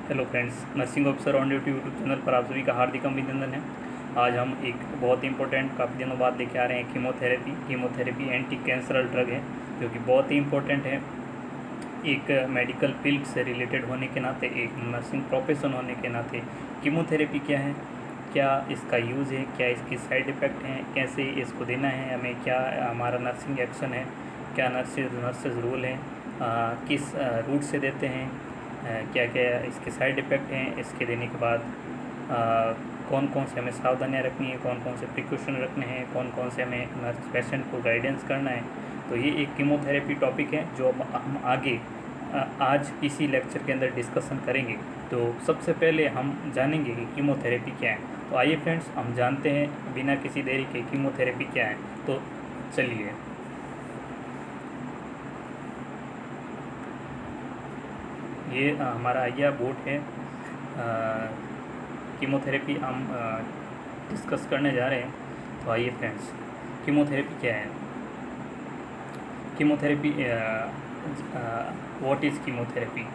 Hello friends, nursing officer on duty YouTube channel पर आप सभी का हार्दिक अभिनंदन है। आज हम एक बहुत ही इंपॉर्टेंट काफ़ी दिनों बाद लेके आ रहे हैं कीमोथेरेपी एंटी कैंसरल ड्रग है जो कि बहुत ही इंपॉर्टेंट है। एक मेडिकल फील्ड से रिलेटेड होने के नाते, एक नर्सिंग प्रोफेशन होने के नाते कीमोथेरेपी क्या है, क्या इसका यूज़ है, क्या इसकी साइड इफ़ेक्ट हैं, कैसे इसको देना है हमें, क्या हमारा नर्सिंग एक्शन है, क्या नर्सेज रूल हैं, किस रूट से देते हैं, क्या क्या इसके साइड इफ़ेक्ट हैं, इसके देने के बाद कौन कौन से हमें सावधानियाँ रखनी है, कौन कौन से प्रिकॉशन रखने हैं, कौन कौन से हमें नर्स पेशेंट को गाइडेंस करना है। तो ये एक कीमोथेरेपी टॉपिक है जो अब हम आगे आज इसी लेक्चर के अंदर डिस्कशन करेंगे। तो सबसे पहले हम जानेंगे कि कीमोथेरेपी क्या है। तो आइए फ्रेंड्स, हम जानते हैं बिना किसी देरी के कीमोथेरेपी क्या है। तो चलिए, ये हमारा आइया बोर्ड है। कीमोथेरेपी हम डिस्कस करने जा रहे हैं। तो आइए फ्रेंड्स, कीमोथेरेपी क्या है। Chemotherapy, what is chemotherapy.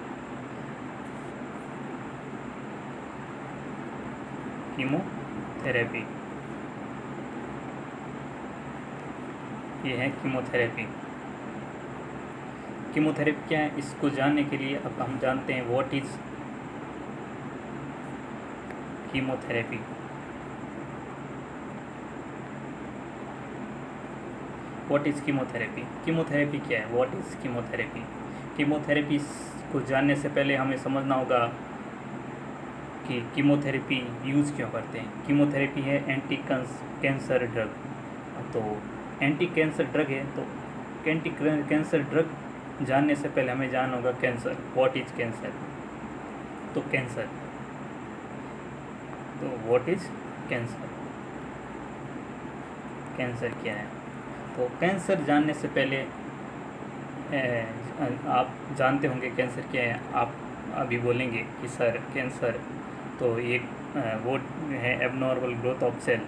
Chemotherapy, ये है कीमोथेरेपी। कीमोथेरेपी क्या है, इसको जानने के लिए अब हम जानते हैं what is chemotherapy. What is chemotherapy, chemotherapy क्या है, व्हाट इज़ कीमोथेरेपी। कीमोथेरेपी को जानने से पहले हमें समझना होगा कि कीमोथेरेपी यूज़ क्यों करते हैं। कीमोथेरेपी है एंटी कैंसर ड्रग। तो एंटी कैंसर ड्रग है, तो एंटी कैंसर ड्रग जानने से पहले हमें जानना होगा कैंसर, व्हाट इज़ कैंसर। तो कैंसर, तो व्हाट इज़ कैंसर, कैंसर क्या है। तो कैंसर जानने से पहले आप जानते होंगे कैंसर क्या है। आप अभी बोलेंगे कि सर कैंसर तो एक वो है एबनॉर्मल ग्रोथ ऑफ सेल,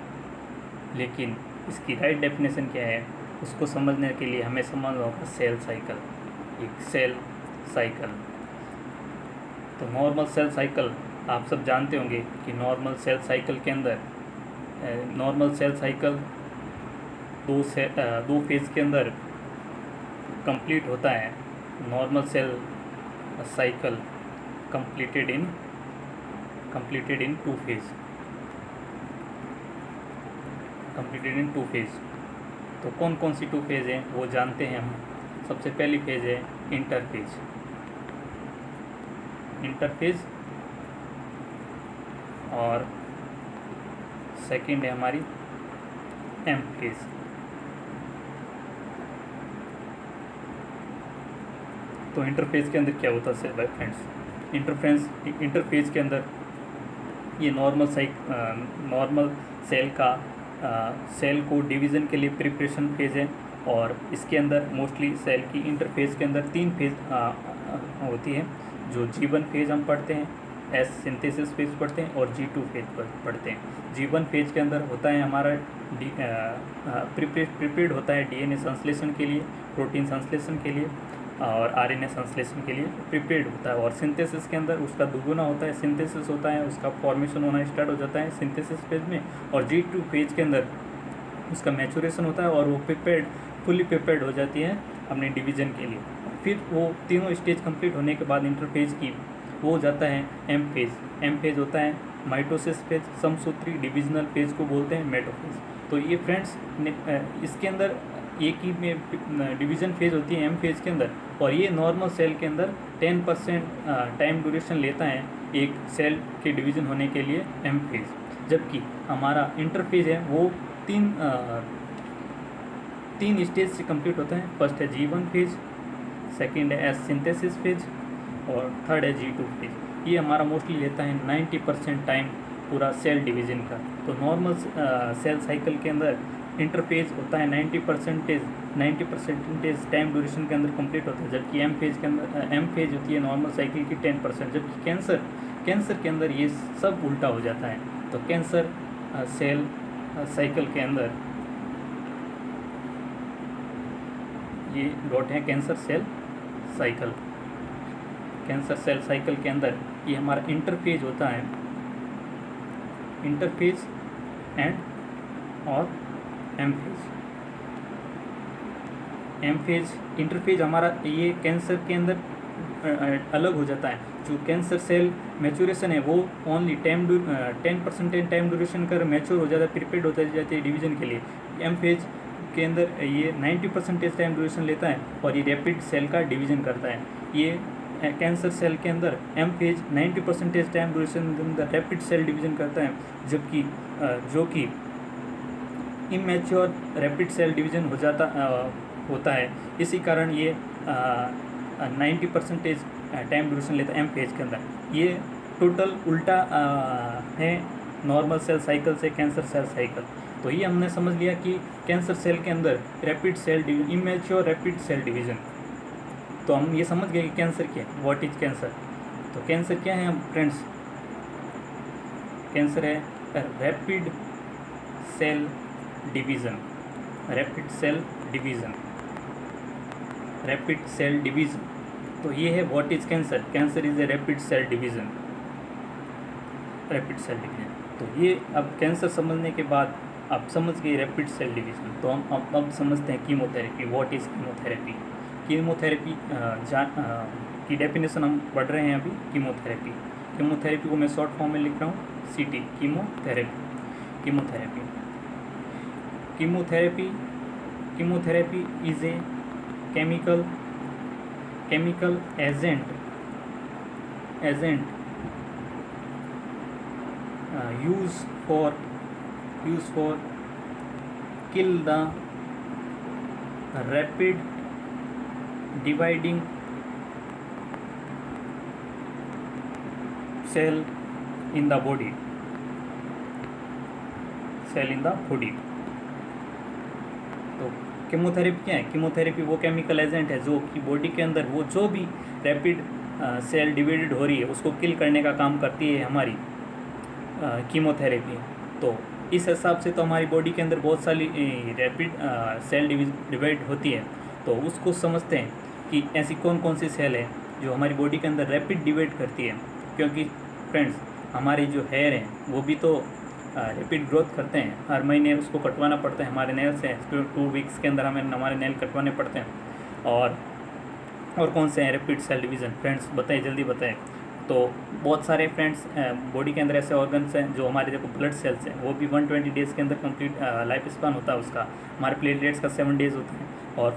लेकिन इसकी राइट डेफिनेशन क्या है उसको समझने के लिए हमें समझना होगा सेल साइकिल। एक सेल साइकिल, तो नॉर्मल सेल साइकिल आप सब जानते होंगे कि नॉर्मल सेल साइकिल के अंदर नॉर्मल सेल साइकिल दो फेज़ के अंदर कंप्लीट होता है। Normal cell cycle completed in two phase, completed in two phase. तो कौन कौन सी टू फेज़ हैं वो जानते हैं हम। सबसे पहली फेज़ है इंटरफेज, और सेकंड है हमारी एम फेज़। तो इंटरफेज़ के अंदर क्या होता है भाई फ्रेंड्स, इंटरफेज़ के अंदर ये नॉर्मल सेल को डिवीज़न के लिए प्रिपरेशन फेज़ है, और इसके अंदर मोस्टली सेल की इंटरफेज़ के अंदर 3 फेज़ होती है। जो G1 फेज़ हम पढ़ते हैं, एस सिंथेसिस फेज़ पढ़ते हैं, और G2 फेज़ पढ़ते हैं। G1 फेज़ के अंदर होता है हमारा प्रिपेयर्ड होता है DNA संश्लेषण के लिए, प्रोटीन संश्लेषण के लिए, और RNA संश्लेषण के लिए प्रिपेयर्ड होता है। और सिंथेसिस के अंदर उसका दुगुना होता है, सिंथेसिस होता है, उसका फॉर्मेशन होना स्टार्ट हो जाता है सिंथेसिस फेज़ में। और G2 फेज़ के अंदर उसका मैचुरेशन होता है और वो फुली प्रिपेयर्ड हो जाती है अपने डिवीज़न के लिए। फिर वो तीनों स्टेज कंप्लीट होने के बाद इंटरफेज की वो हो जाता है एम फेज़। एम फेज़ होता है माइटोसिस फेज़, समसूत्री डिविजनल फेज़ को बोलते हैं मेटाफेज़। तो ये फ्रेंड्स इसके अंदर एक ही में डिवीज़न फेज़ होती है एम फेज़ के अंदर, और ये नॉर्मल सेल के अंदर 10% टाइम ड्यूरेशन लेता है एक सेल के डिवीज़न होने के लिए एम फेज़। जबकि हमारा इंटरफेज है वो तीन स्टेज से कंप्लीट होता है। फर्स्ट है G1 फेज़, सेकेंड है एस सिंथेसिस फेज़, और थर्ड है G2 फेज़। ये हमारा मोस्टली लेता है 90% टाइम पूरा सेल डिवीज़न का। तो नॉर्मल सेल साइकिल के अंदर इंटरफेज होता है 90% टाइम ड्यूरेशन के अंदर कंप्लीट होता है, जबकि एम फेज़ के अंदर फेज़ होती है नॉर्मल साइकिल की 10%। जबकि कैंसर के अंदर ये सब उल्टा हो जाता है। तो कैंसर सेल साइकिल के अंदर ये डॉट है cancer cell cycle, cancer cell cycle के अंदर ये हमारा इंटरफेज होता है, इंटरफेज एंड और एमफेज। एमफेज इंटरफेज हमारा ये कैंसर के अंदर अलग हो जाता है। जो कैंसर सेल मैचुरेशन है वो ओनली 10% टाइम ड्यूरेशन कर मैच्योर हो जाता है, प्रिपेयर्ड हो जाती है डिवीजन के लिए। एमफेज के अंदर ये 90% टाइम ड्यूरेशन लेता है और ये रैपिड सेल का डिवीजन करता है। ये कैंसर सेल के अंदर एमफेज 90% टाइम ड्यूरेशन के अंदर रैपिड सेल डिवीजन करता है, जबकि जो कि इमेच्योर रैपिड सेल डिवीजन हो जाता होता है। इसी कारण ये 90% टाइम ड्यूरेशन लेता है एमफेज के अंदर। ये टोटल उल्टा है नॉर्मल सेल साइकिल से कैंसर सेल साइकिल। तो ये हमने समझ लिया कि कैंसर सेल के अंदर rapid cell division, immature rapid cell division. तो हम ये समझ गए कि कैंसर क्या है, व्हाट इज कैंसर। तो कैंसर क्या है फ्रेंड्स? कैंसर है rapid cell division, rapid cell division, rapid cell division. तो ये है what is cancer. Cancer is a rapid cell division, rapid cell division. तो ये अब कैंसर समझने के बाद आप समझ गए रैपिड सेल डिवीज़न। तो हम अब समझते हैं chemotherapy, what is chemotherapy. Chemotherapy की डेफिनेशन हम पढ़ रहे हैं अभी। कीमोथेरेपी, कीमोथेरेपी को मैं शॉर्ट फॉर्म में लिख रहा हूँ, CT, chemotherapy. Chemotherapy, chemotherapy, chemotherapy is a chemical agent used for kill the rapid dividing cell in the body, तो कीमोथेरेपी क्या है? कीमोथेरेपी वो केमिकल एजेंट है जो कि बॉडी के अंदर वो जो भी रैपिड सेल डिवाइडेड हो रही है उसको किल करने का काम करती है हमारी कीमोथेरेपी। तो इस हिसाब से तो हमारी बॉडी के अंदर बहुत सारी रैपिड सेल डिवाइड होती है। तो उसको समझते हैं कि ऐसी कौन कौन सी सेल है जो हमारी बॉडी के अंदर रैपिड डिवाइड करती है। क्योंकि फ्रेंड्स हमारी जो हेयर है वो भी तो रैपिड ग्रोथ करते हैं, हर महीने उसको कटवाना पड़ता है। हमारे नेल्स हैं, 2 वीक्स के अंदर हमें हमारे नेल कटवाने पड़ते हैं। और कौन से हैं रैपिड सेल डिवीज़न फ्रेंड्स? बताइए, जल्दी बताएं। तो बहुत सारे फ्रेंड्स बॉडी के अंदर ऐसे ऑर्गन्स हैं जो हमारे देखो ब्लड सेल्स हैं, वो भी 120 डेज़ के अंदर कंप्लीट लाइफ स्पान होता है उसका। हमारे प्लेटलेट्स का 7 डेज़ होता है और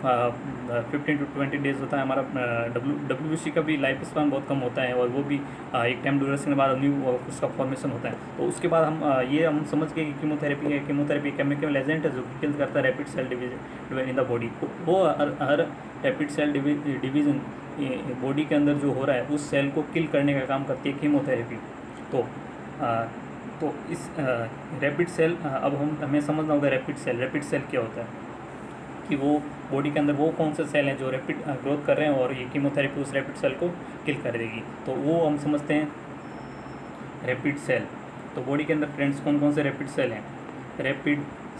15 to 20 डेज़ होता है। हमारा WBC का भी लाइफ स्पान बहुत कम होता है और वो भी एक टाइम ड्यूरेशन के बाद न्यू उसका फॉर्मेशन होता है। तो उसके बाद हम समझ गए कि कीमोथेरेपी केमिकल एजेंट है जो किल करता है rapid cell division in the body. वो हर रैपिड सेल डिवीजन बॉडी के अंदर जो हो रहा है उस सेल को किल करने का काम करती है कीमोथेरेपी। तो इस रैपिड सेल अब हमें समझना होगा रैपिड सेल क्या होता है, कि वो बॉडी के अंदर वो कौन से सेल हैं जो रैपिड ग्रोथ कर रहे हैं और ये कीमोथेरेपी उस रैपिड सेल को किल कर देगी। तो वो हम समझते हैं रैपिड सेल। तो बॉडी के अंदर फ्रेंड्स कौन कौन से रैपिड सेल हैं? Rapid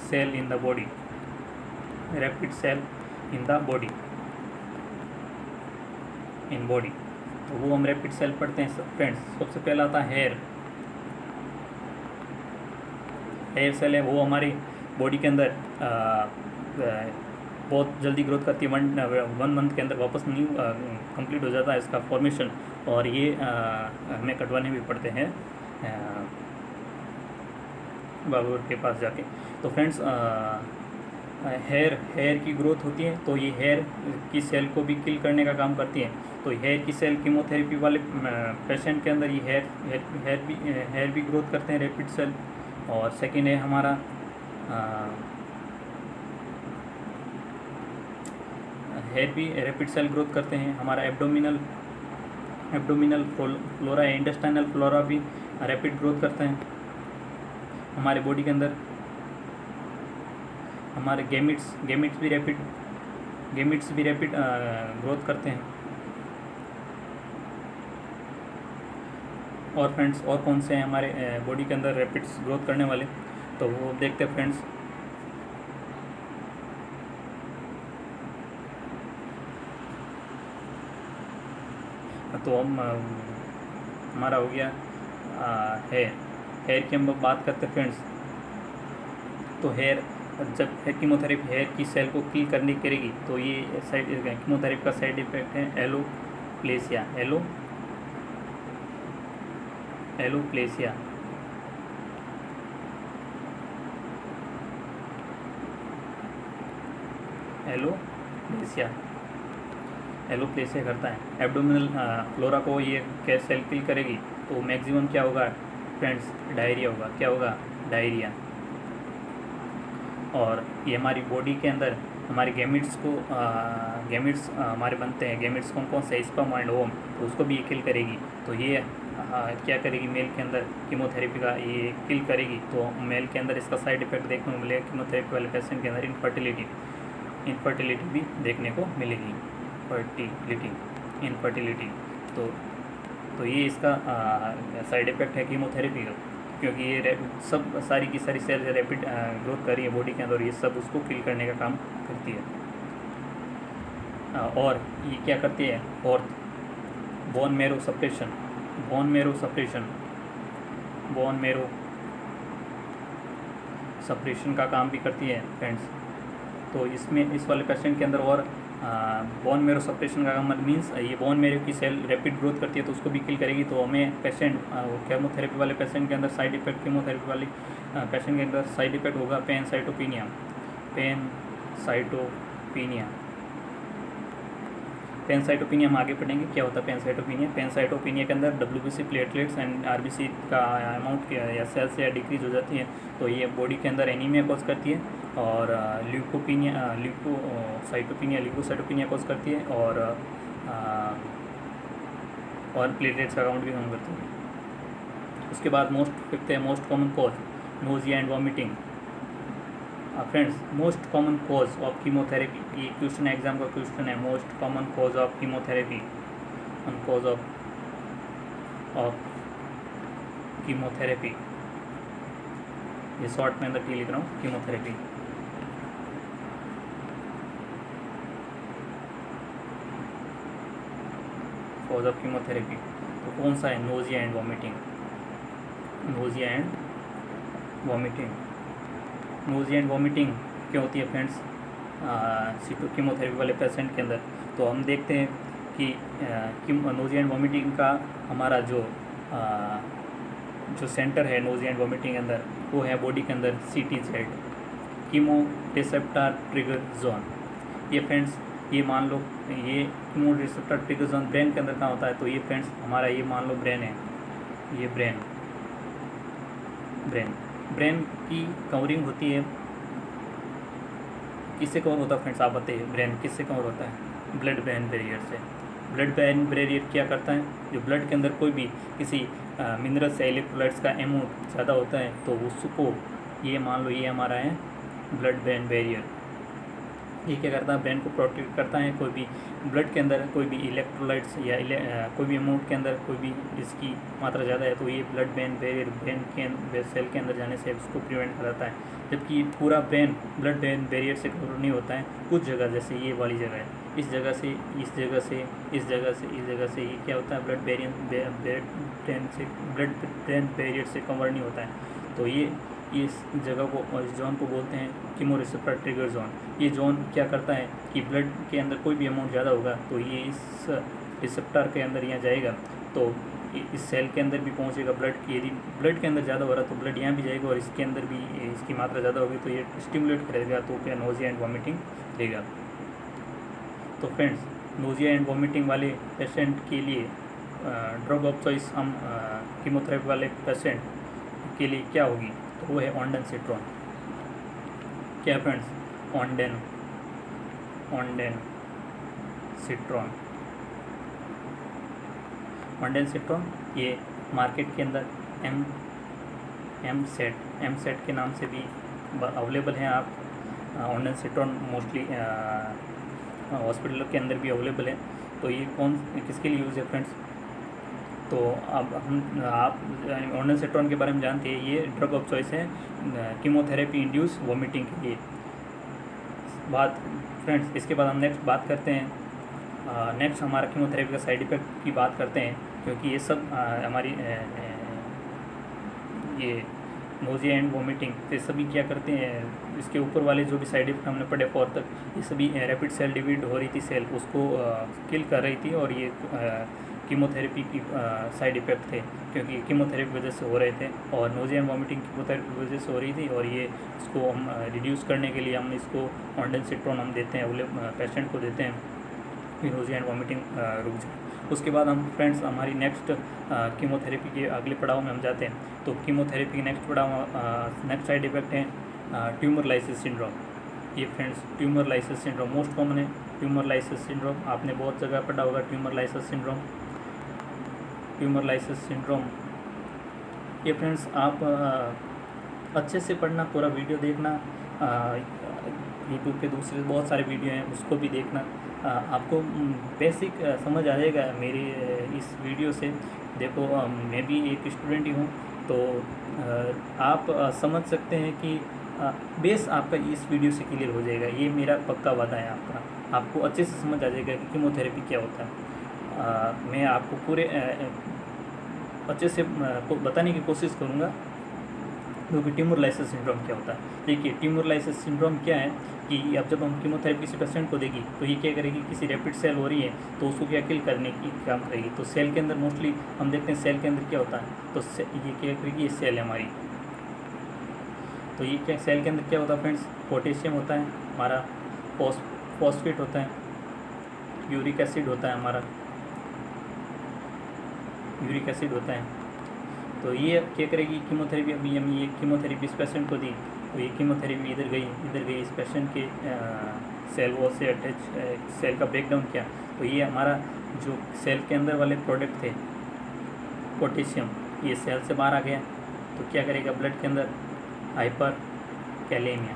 cell in the body, rapid cell in the body, in body. तो वो हम रैपिड सेल पढ़ते हैं फ्रेंड्स। सबसे पहला आता है हेयर सेल है। वो हमारी बॉडी के अंदर बहुत जल्दी ग्रोथ करती है। 1 मंथ के अंदर वापस न्यू कंप्लीट हो जाता है इसका फॉर्मेशन, और ये हमें कटवाने भी पड़ते हैं बाबू के पास जाके। तो फ्रेंड्स हेयर की ग्रोथ होती है, तो ये हेयर की सेल को भी किल करने का काम करती है। तो हेयर की सेल कीमोथेरेपी वाले पेशेंट के अंदर ये हेयर भी ग्रोथ करते हैं रैपिड सेल। और सेकेंड है हमारा हेयर भी रैपिड सेल ग्रोथ करते हैं। हमारा एब्डोमिनल फ्लोरा है, इंटेस्टाइनल फ्लोरा भी रैपिड ग्रोथ करते हैं हमारे बॉडी के अंदर। हमारे गेमिट्स भी रैपिड ग्रोथ करते हैं। और फ्रेंड्स और कौन से हैं हमारे बॉडी के अंदर रैपिड ग्रोथ करने वाले, तो वो देखते हैं फ्रेंड्स। तो हम हमारा हो गया हेयर की हम बात करते हैं फ्रेंड्स। तो हेयर जब कीमोथेरेपी हेयर की सेल को किल करनी करेगी तो ये साइड कीमोथेरेपी का साइड इफेक्ट है एलोप्लेसिया। एलोप्लेसिया एलोप्लेसिया करता है। एब्डोमिनल फ्लोरा को ये कैसे सेल किल करेगी तो मैक्सिमम क्या होगा फ्रेंड्स, डायरिया होगा। क्या होगा? डायरिया। और ये हमारी बॉडी के अंदर हमारे गैमिट्स हमारे बनते हैं। गैमिट्स कौन कौन से? स्पर्म एंड ओवम, तो उसको भी ये किल करेगी। तो ये क्या करेगी? मेल के अंदर कीमोथेरेपी का ये किल करेगी। तो मेल के अंदर इसका साइड इफेक्ट देखने को मिलेगा। कीमोथेरेपी वाले पेशेंट के अंदर इनफर्टिलिटी भी देखने को मिलेगी। इनफर्टिलिटी तो ये इसका साइड इफ़ेक्ट है कीमोथेरेपी का, क्योंकि ये सब सारी की सारी सेल रैपिड ग्रोथ कर रही है बॉडी के अंदर, ये सब उसको किल करने का काम करती है। और ये क्या करती है? और बोन मेरो सप्रेशन का काम भी करती है फ्रेंड्स। तो इसमें इस वाले पेशेंट के अंदर और बोन मेरो सप्रेशन का काम मीन्स ये बोन मेरो की सेल रैपिड ग्रोथ करती है तो उसको भी किल करेगी। तो हमें पेशेंट कीमोथेरेपी वाले पेशेंट के अंदर साइड इफेक्ट कीमोथेरेपी वाली पेशेंट के अंदर साइड इफेक्ट होगा पैनसाइटोपिनिया हम आगे पढ़ेंगे क्या होता है पैनसाइटोपिनिया के अंदर WBC प्लेटलेट्स एंड RBC का अमाउंट या सेल्स या डिक्रीज हो जाती है। तो ये बॉडी के अंदर एनीमिया कॉज करती है और ल्यूकोसाइटोपिनिया कॉज करती है और प्लेटलेट्स का काउंट भी कम करती है। उसके बाद most common cause nausea and vomiting. Friends, most common cause of chemotherapy, ये क्वेश्चन एग्जाम का क्वेश्चन है। Most common cause of chemotherapy, ये शॉर्ट में अंदर टी लिख रहा हूँ, कीमोथेरेपी। कॉज ऑफ कीमोथेरेपी तो कौन सा है? Nausea and vomiting. Nausea and vomiting क्या होती है फ्रेंड्स कीमोथेरेपी वाले पेशेंट के अंदर? तो हम देखते हैं कि नोजिया एंड वॉमिटिंग का हमारा जो सेंटर है नोजिया एंड वॉमिटिंग के अंदर वो है बॉडी के अंदर CTZ, chemo receptor trigger zone. ये फ्रेंड्स ये मान लो ये chemo receptor trigger zone brain के अंदर कहाँ होता है? तो ये फ्रेंड्स हमारा ये मान लो ब्रेन है। ये ब्रेन की कवरिंग होती है। किससे कवर होता है फ्रेंड्स? आप बताइए, ब्रेन किससे कवर होता है? ब्लड ब्रेन बैरियर से। ब्लड ब्रेन बैरियर क्या करता है? जो ब्लड के अंदर कोई भी किसी मिनरल्स या इलेक्ट्रोलाइट्स का अमाउंट ज़्यादा होता है तो उसको ये मान लो ये हमारा है ब्लड ब्रेन बैरियर। ये क्या करता है? ब्रेन को प्रोटेक्ट करता है। कोई भी ब्लड के अंदर कोई भी इलेक्ट्रोलाइट्स या कोई भी अमाउंट के अंदर कोई भी इसकी मात्रा ज़्यादा है तो ये ब्लड ब्रेन बैरियर ब्रेन के सेल के अंदर जाने से उसको प्रिवेंट कराता है। जबकि पूरा ब्रेन ब्लड ब्रेन बैरियर से कवर नहीं होता है। कुछ जगह जैसे ये वाली जगह है, इस जगह से ये क्या होता है? ब्लड ब्रेन बैरियर से कवर नहीं होता है। तो ये इस जगह को इस जोन को बोलते हैं कीमो रिसेप्टर ट्रिगर जोन। ये जोन क्या करता है कि ब्लड के अंदर कोई भी अमाउंट ज़्यादा होगा तो ये इस रिसेप्टर के अंदर यहाँ जाएगा तो इस सेल के अंदर भी पहुँचेगा ब्लड। यदि ब्लड के अंदर ज़्यादा हो रहा तो ब्लड यहाँ भी जाएगा और इसके अंदर भी इसकी मात्रा ज़्यादा होगी तो ये स्टिमुलेट करेगा तो क्या नोजिया एंड वॉमिटिंग देगा। तो फ्रेंड्स, नोजिया एंड वॉमिटिंग वाले पेशेंट के लिए ड्रग ऑफ चॉइस हम कीमोथेरेपी वाले पेशेंट के लिए क्या होगी? तो वो है ऑन्डेनसिट्रॉन। क्या फ्रेंड्स? ऑन्डेनसिट्रॉन ये मार्केट के अंदर एम सेट के नाम से भी अवेलेबल हैं। आप ऑन्डेनसिट्रॉन मोस्टली हॉस्पिटल के अंदर भी अवेलेबल है। तो ये किसके लिए यूज़ है फ्रेंड्स? तो अब आप ऑन्डेनसिट्रॉन के बारे में जानते हैं। ये ड्रग ऑफ चॉइस है कीमोथेरेपी इंड्यूस वॉमिटिंग के लिए। फ्रेंड्स, इसके बाद हम नेक्स्ट बात करते हैं नेक्स्ट हमारा कीमोथेरेपी का साइड इफ़ेक्ट की बात करते हैं, क्योंकि ये सब हमारी ये नोजिया एंड वोमिटिंग ये सभी क्या करते हैं, इसके ऊपर वाले जो भी साइड इफेक्ट हमने पढ़े 4 तक, ये सभी रैपिड सेल डिवीड हो रही थी, सेल उसको किल कर रही थी, और ये कीमोथेरेपी की साइड इफ़ेक्ट थे, क्योंकि कीमोथेरेपी वजह से हो रहे थे, और नोजिया एंड वोमिटिंग कीमोथेरेपी वजह से हो रही थी, और ये इसको हम रिड्यूस करने के लिए हम इसको ऑन्डेंसिट्रोन हम देते हैं, अगले पेशेंट को देते हैं, नोजिया एंड वोमिटिंग रुक जाए। उसके बाद हम फ्रेंड्स हमारी नेक्स्ट कीमोथेरेपी के अगले पड़ाव में हम जाते हैं। तो कीमोथेरेपी के नेक्स्ट पड़ाव नेक्स्ट साइड इफेक्ट है ट्यूमर लाइसिस सिंड्रोम। ये friends tumour lysis syndrome most common है। ट्यूमर लाइसिस सिंड्रोम आपने बहुत जगह पढ़ा होगा। Tumour lysis syndrome, tumour lysis syndrome ये फ्रेंड्स आप अच्छे से पढ़ना, पूरा वीडियो देखना, यूट्यूब पे दूसरे बहुत सारे वीडियो हैं उसको भी देखना, आपको बेसिक समझ आ जाएगा मेरी इस वीडियो से। देखो मैं भी एक स्टूडेंट ही हूँ, तो आप समझ सकते हैं कि बेस आपका इस वीडियो से क्लियर हो जाएगा, ये मेरा पक्का वादा है आपका। आपको अच्छे से समझ आ जाएगा कि कीमोथेरेपी क्या होता है। मैं आपको पूरे अच्छे से बताने की कोशिश करूँगा क्योंकि ट्यूमर लाइसिस सिंड्रोम क्या होता है। देखिए ट्यूमर लाइसिस सिंड्रोम क्या है कि अब जब हम कीमोथेरेपी से पेशेंट को देगी तो ये क्या करेगी, किसी रैपिड सेल हो रही है तो उसको क्या किल करने की काम करेगी। तो सेल के अंदर मोस्टली हम देखते हैं सेल के अंदर क्या होता है, तो ये क्या करेगी, ये सेल है हमारी। तो ये क्या सेल के अंदर क्या होता है फ्रेंड्स, पोटेशियम होता है हमारा, फॉस्फेट होता है, यूरिक एसिड होता है हमारा, यूरिक एसिड होता है। तो ये क्या करेगी कीमोथेरेपी, अभी हम ये कीमोथेरेपी इस पेशेंट को दी तो ये कीमोथेरेपी इधर गई इस पेशेंट के सेल वॉल से अटैच, सेल का ब्रेकडाउन किया। तो ये हमारा जो सेल के अंदर वाले प्रोडक्ट थे पोटेशियम, ये सेल से बाहर आ गया तो क्या करेगा, ब्लड के अंदर हाइपर कैलेमिया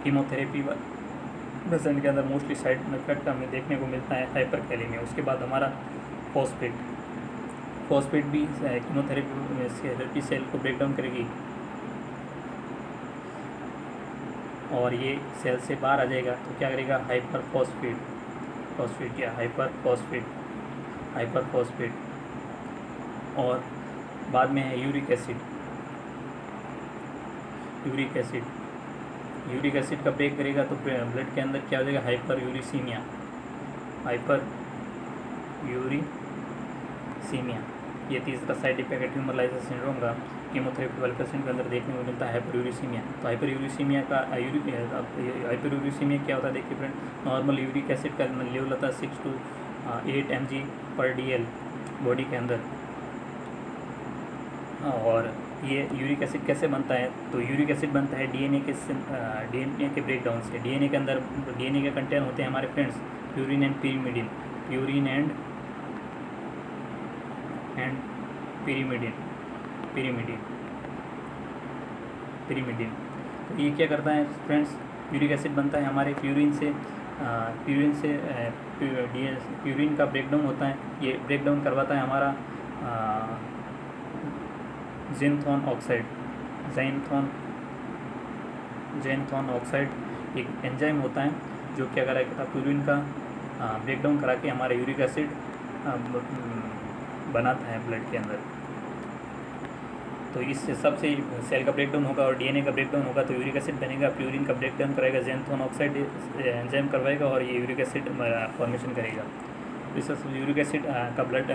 कीमोथेरेपी पेशेंट के अंदर मोस्टली साइड इफेक्ट हमें देखने को मिलता है हाइपर कैलेमिया। उसके बाद हमारा फॉस्फेट भी कीमोथेरेपी सेल को ब्रेक डाउन करेगी और ये सेल से बाहर आ जाएगा तो क्या करेगा, हाइपर फॉस्फेट। और बाद में है यूरिक एसिड का ब्रेक करेगा तो ब्लड के अंदर क्या हो जाएगा, हाइपर यूरिसीमिया। ये तीसरा साइड इफेक्ट है ट्यूमर लाइसिस सिंड्रोम का, कीमोथेरेपी वाले पेशेंट के अंदर देखने को मिलता है हाइपर यूरिसीमिया। तो हाइपर यूरिसीमिया क्या होता है, देखिए फ्रेंड, नॉर्मल यूरिक एसिड का लेवल होता है 6 to 8 mg/dl बॉडी के अंदर। और ये यूरिक एसिड कैसे बनता है, तो यूरिक एसिड बनता है डीएनए के ब्रेकडाउन से। डीएनए के अंदर डीएनए के कंटेंट होते हैं हमारे friends purine and pyrimidine, pyrimidine. तो ये क्या करता है फ्रेंड्स, यूरिक एसिड बनता है हमारे प्यूरिन से प्यूरिन का ब्रेकडाउन होता है। ये ब्रेकडाउन करवाता है हमारा ज़ैंथोन ऑक्साइड एक एंजाइम होता है जो क्या करेगा, प्यूरिन का ब्रेकडाउन करा के हमारा यूरिक एसिड बनाता है ब्लड के अंदर। तो इससे सबसे सेल का ब्रेकडाउन होगा और डीएनए का ब्रेकडाउन होगा तो यूरिक एसिड बनेगा, प्यूरिन का ब्रेकडाउन कराएगा, ज़ैंथोन ऑक्साइड एंजाइम करवाएगा और ये यूरिक एसिड फॉर्मेशन करेगा। तो इससे यूरिक एसिड का ब्लड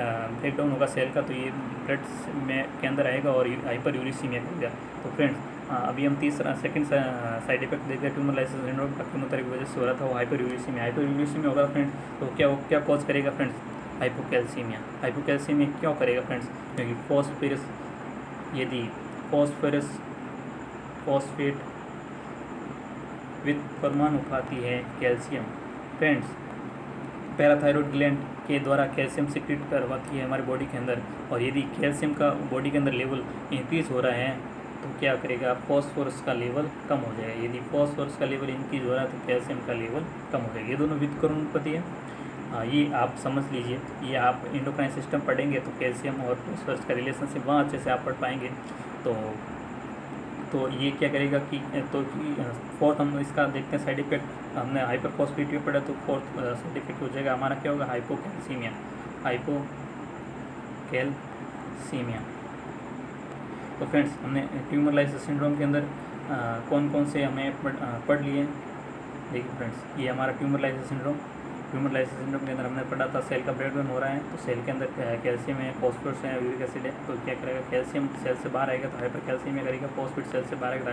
ब्रेकडाउन होगा सेल का, तो ये ब्लड में के अंदर आएगा और हाइपर यूरिसीमिया करेगा। तो फ्रेंड्स अभी हम सेकंड साइड इफेक्ट देखते हैं ट्यूमर लाइसिस सिंड्रोम का, कीमोथेरेपी वजह से हो रहा था वो हाइपर यूरिसीमिया होगा फ्रेंड्स। तो क्या कॉज करेगा फ्रेंड्स, हाइपोकैल्सीमिया क्यों करेगा फ्रेंड्स, क्योंकि यदि फॉस्फेट विद परमाणुपाती है कैल्शियम फ्रेंड्स, पैराथायरॉयड ग्लैंड के द्वारा कैल्शियम सिक्रीट करवाती है हमारे बॉडी के अंदर, और यदि कैल्शियम का बॉडी के अंदर लेवल इंक्रीज़ हो रहा है तो क्या करेगा, फॉस्फोरस का लेवल कम हो जाएगा। यदि फॉस्फोरस का लेवल इंक्रीज हो रहा है तो कैल्शियम का लेवल कम हो जाएगा। ये दोनों व्युत्क्रमानुपाती है। ये आप समझ लीजिए, ये आप एंडोक्राइन सिस्टम पढ़ेंगे तो कैल्शियम और फॉस्फोरस का रिलेशनशिप वहाँ अच्छे से आप पढ़ पाएंगे। तो तो ये क्या करेगा कि तो फोर्थ हम इसका देखते हैं साइड इफेक्ट। हमने हाइपरफॉस्फेटिया पढ़ा, तो फोर्थ साइड इफेक्ट हो जाएगा हमारा क्या होगा, हाइपोकैल्सीमिया। हाइपोकैल्सीमिया। तो फ्रेंड्स हमने ट्यूमर लाइसिस सिंड्रोम के अंदर कौन कौन से हमें पढ़ लिए। देखिए फ्रेंड्स, ये हमारा ट्यूमर लाइसिस सिंड्रोम के अंदर हमने पढ़ा था सेल का ब्रेकडाउन हो रहा है, तो सेल के अंदर कैल्शियम है, फॉस्फोरस है, यूरिक एसिड है। तो क्या करेगा, कैल्शियम सेल से बाहर आएगा तो हाइपर कैल्शियम करेगा, फॉस्फेट सेल से बाहर आएगा तो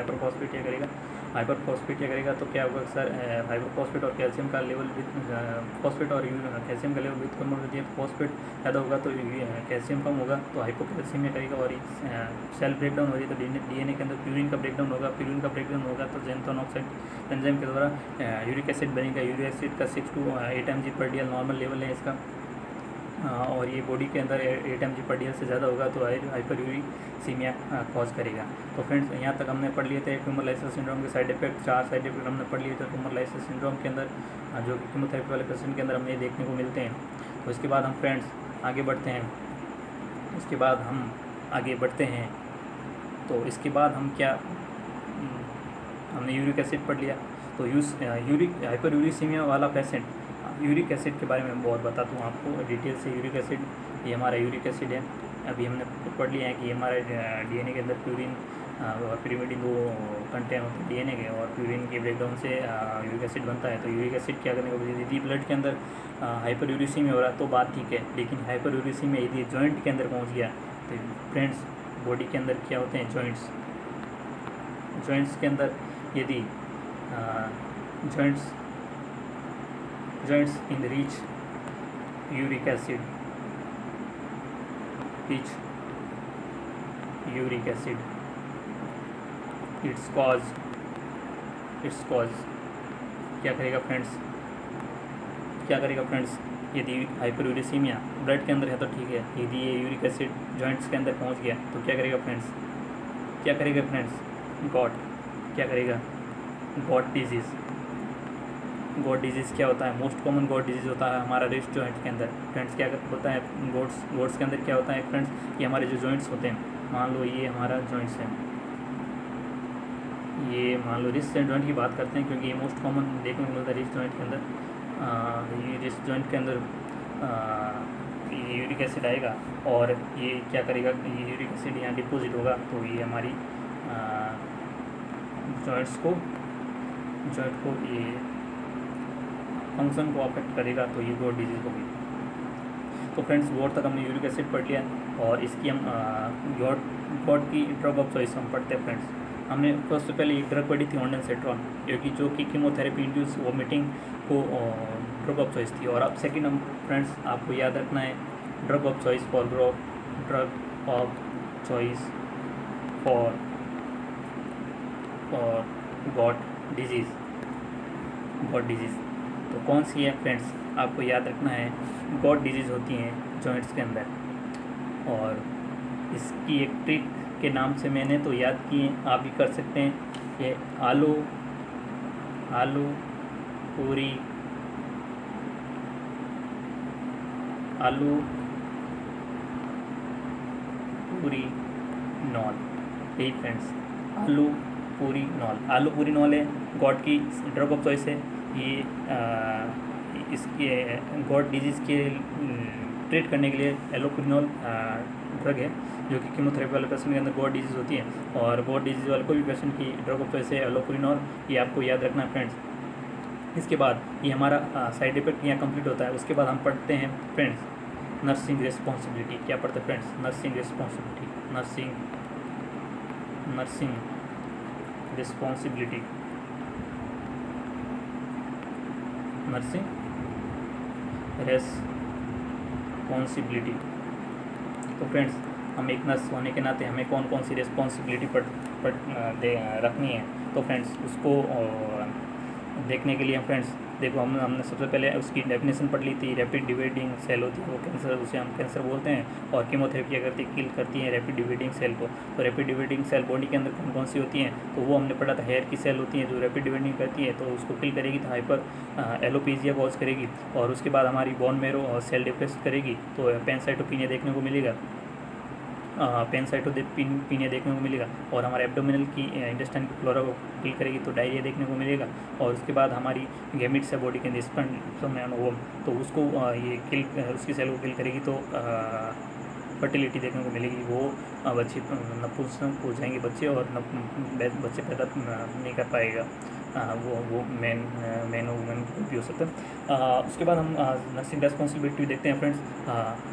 हाइपर फॉस्फेटिया करेगा। तो क्या होगा सर, हाइपर फॉस्फेट और कैल्शियम का लेवल फॉस्फेट और कैल्शियम का लेवल विथ कम होती है, तो फॉस्फेट ज़्यादा होगा तो कैल्शियम कम होगा, तो हाइपोकैल्सीमिया करेगा। और सेल ब्रेकडाउन हो रही है तो डीएनए के अंदर प्यूरिन का ब्रेकडाउन होगा तो ज़ैंथोन ऑक्साइड एंजाइम के द्वारा यूरिक एसिड बनेगा। यूरिक एसिड का 6 to 8 mg पर DL नॉर्मल लेवल है इसका, और ये बॉडी के अंदर 8 mg पर DL से ज़्यादा होगा तो हाइपर यूरिसीमिया कॉज करेगा। तो फ्रेंड्स यहाँ तक हमने पढ़ लिए थे ट्यूमर लाइसिस सिंड्रोम के साइड इफेक्ट, 4 साइड इफेक्ट हमने पढ़ लिए थे ट्यूमर लाइसिस सिंड्रोम के अंदर, जो कि कीमोथेरेपी वाले पेशेंट के अंदर हमें ये देखने को मिलते हैं। तो इसके बाद हम फ्रेंड्स आगे बढ़ते हैं। तो इसके बाद हम क्या, हमने यूरिक एसिड पढ़ लिया। तो हाइपर यूरिसीमिया वाला पेशेंट, यूरिक एसिड के बारे में बहुत बताता हूँ आपको डिटेल से। यूरिक एसिड, ये हमारा यूरिक एसिड है, अभी हमने पढ़ लिया है कि हमारे डीएनए के अंदर प्यूरिन और pyrimidine दो कंटेन होते हैं डीएनए के, और प्यूरिन के ब्रेकडाउन से यूरिक एसिड बनता है। तो यूरिक एसिड क्या करने का, यदि ब्लड के अंदर हाइपर यूरिसीमिया हो रहा है तो बात ठीक है, लेकिन हाइपर यूरिसीमिया यदि जॉइंट के अंदर पहुँच गया तो फ्रेंड्स बॉडी के अंदर क्या होते हैं, जॉइंट्स के अंदर यदि joints in the reach uric acid its cause क्या करेगा फ्रेंड्स, यदि हाइपरयूरिसीमिया ब्लड के अंदर है तो ठीक है, यदि ये यूरिक एसिड जॉइंट्स के अंदर पहुंच गया तो क्या करेगा फ्रेंड्स, गॉट डिजीज़ क्या होता है, मोस्ट कॉमन गॉट डिजीज़ होता है हमारा रिस्ट जॉइंट के अंदर। फ्रेंड्स क्या होता है, गॉट्स के अंदर क्या होता है फ्रेंड्स, ये हमारे जो जॉइंट्स होते हैं, मान लो ये हमारा जॉइंट्स है, ये मान लो रिस्ट जॉइंट की बात करते हैं क्योंकि ये मोस्ट कॉमन देखने को मिलता है रिस्ट जॉइंट के अंदर। ये रिस्ट जॉइंट के अंदर ये यूरिक एसिड आएगा और ये क्या करेगा, ये यूरिक एसिड यहाँ डिपोजिट होगा तो ये हमारी जॉइंट को ये फंक्शन को अफेक्ट करेगा, तो ये गॉट डिजीज़ होगी। तो फ्रेंड्स गॉट तक हमने यूरिक एसिड पढ़ लिया और इसकी हम गॉट की ड्रग ऑफ चॉइस हम पढ़ते हैं फ्रेंड्स। हमने सबसे पहले एक ड्रग पढ़ी थी ऑन्डेंसेट्रॉन, जो कि कीमोथेरेपी इंड्यूस वोमिटिंग को ड्रग ऑफ चॉइस थी। और अब सेकंड हम फ्रेंड्स आपको याद रखना है drug of choice for got disease. तो कौन सी है फ्रेंड्स, आपको याद रखना है गॉट डिजीज़ होती हैं जॉइंट्स के अंदर, और इसकी एक ट्रिक के नाम से मैंने तो याद किए, आप भी कर सकते हैं। ये आलू पूरी नॉल, यही फ्रेंड्स आलू पूरी नॉल है, गॉट की ड्रग ऑफ चॉइस है। ये इसके गॉट डिजीज़ के ट्रीट करने के लिए एलोपुरिनॉल ड्रग है, जो कि कीमोथेरेपी वाले पेशेंट के अंदर गॉट डिजीज़ होती है, और गॉट डिजीज़ वाले कोई भी पेशेंट की ड्रग ऑफ चॉइस है एलोपुरिनॉल, ये आपको याद रखना है फ्रेंड्स। इसके बाद ये हमारा साइड इफेक्ट यहाँ कंप्लीट होता है। उसके बाद हम पढ़ते हैं फ्रेंड्स नर्सिंग रिस्पॉन्सिबिलिटी। क्या पढ़ते हैं फ्रेंड्स, नर्सिंग रिस्पॉन्सिबिलिटी। तो फ्रेंड्स हम एक नर्स होने के नाते हमें कौन कौन सी रिस्पॉन्सिबिलिटी रखनी है, तो फ्रेंड्स उसको देखने के लिए हम फ्रेंड्स देखो हमने सबसे पहले उसकी डेफिनेशन पढ़ ली थी। रैपिड डिवाइडिंग सेल होती है वो कैंसर, उसे हम कैंसर बोलते हैं, और कीमोथेरेपी क्या करती है, किल करती है रैपिड डिवाइडिंग सेल को। तो रैपिड डिवाइडिंग सेल बॉडी के अंदर कौन कौन सी होती हैं, तो वो हमने पढ़ा था हेयर की सेल होती है जो रैपिड डिवाइडिंग करती है, तो उसको किल करेगी तो हाइपर एलोपेशिया कॉज करेगी। और उसके बाद हमारी बोन मेरो और सेल डिप्रेस करेगी तो पैनसाइटोपिनिया देखने को मिलेगा। पेनसाइटोपीनिया देखने को मिलेगा, और हमारे एब्डोमिनल की इंटेस्टाइन की फ्लोरा को किल करेगी तो डायरिया देखने को मिलेगा। और उसके बाद हमारी गैमिट्स है बॉडी के अंदर स्पर्म, तो उसको ये किल उसकी सेल को किल करेगी तो फर्टिलिटी देखने को मिलेगी। वो बच्चे नपुंसक हो जाएंगे बच्चे, और बच्चे पैदा नहीं कर पाएगा। वो मैन वुमेन भी हो सकता है। उसके बाद हम नर्सिंग रेस्पॉन्सिबिलिटी देखते हैं फ्रेंड्स।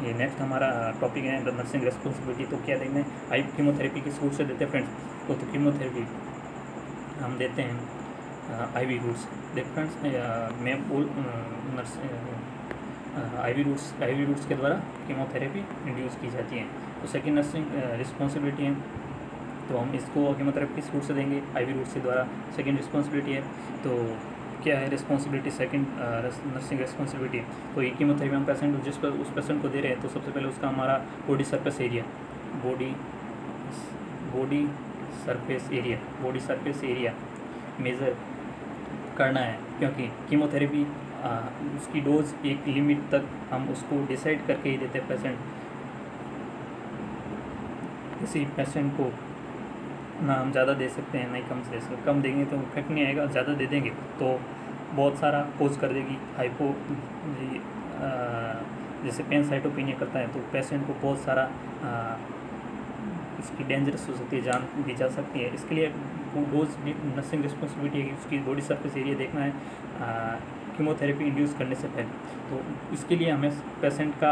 ये नेक्स्ट हमारा टॉपिक है नर्सिंग रेस्पॉन्सिबिलिटी। तो क्या देखते हैं, आई कीमोथेरेपी किस रूट से देते हैं फ्रेंड्स। तो कीमोथेरेपी हम देते हैं IV रूट्स। देख फ्रेंड्स, मैं बोल IV रूट्स के द्वारा कीमोथेरेपी इंड्यूस की जाती है। तो सेकेंड नर्सिंग रिस्पॉन्सिबिलिटी है, तो हम इसको कीमोथेरेपी किस रूट से देंगे, IV रूट से द्वारा। सेकेंड रिस्पॉन्सिबिलिटी है, तो क्या है रिस्पॉन्सिबिलिटी, सेकेंड नर्सिंग रिस्पॉन्सिबिलिटी। तो ये कीमोथेरेपी हम पेशेंट जिस पर उस पेशेंट को दे रहे हैं, तो सबसे पहले उसका हमारा बॉडी सरफेस एरिया मेज़र करना है, क्योंकि कीमोथेरेपी उसकी डोज एक लिमिट तक हम उसको डिसाइड करके ही देते हैं पेशेंट। किसी पेशेंट को ना हम ज़्यादा दे सकते हैं, नहीं कम देंगे तो इफेक्ट नहीं आएगा, ज़्यादा दे देंगे तो बहुत सारा कोज कर देगी हाइपो। जैसे पेनसाइटोपीनिया करता है तो पेशेंट को बहुत सारा उसकी डेंजरस हो सकती है, जान भी जा सकती है। इसके लिए डोज नर्सिंग रिस्पॉन्सिबिलिटी है कि उसकी बॉडी सरफेस एरिया देखना है कीमोथेरेपी इंड्यूस करने से पहले। तो इसके लिए हमें पेशेंट का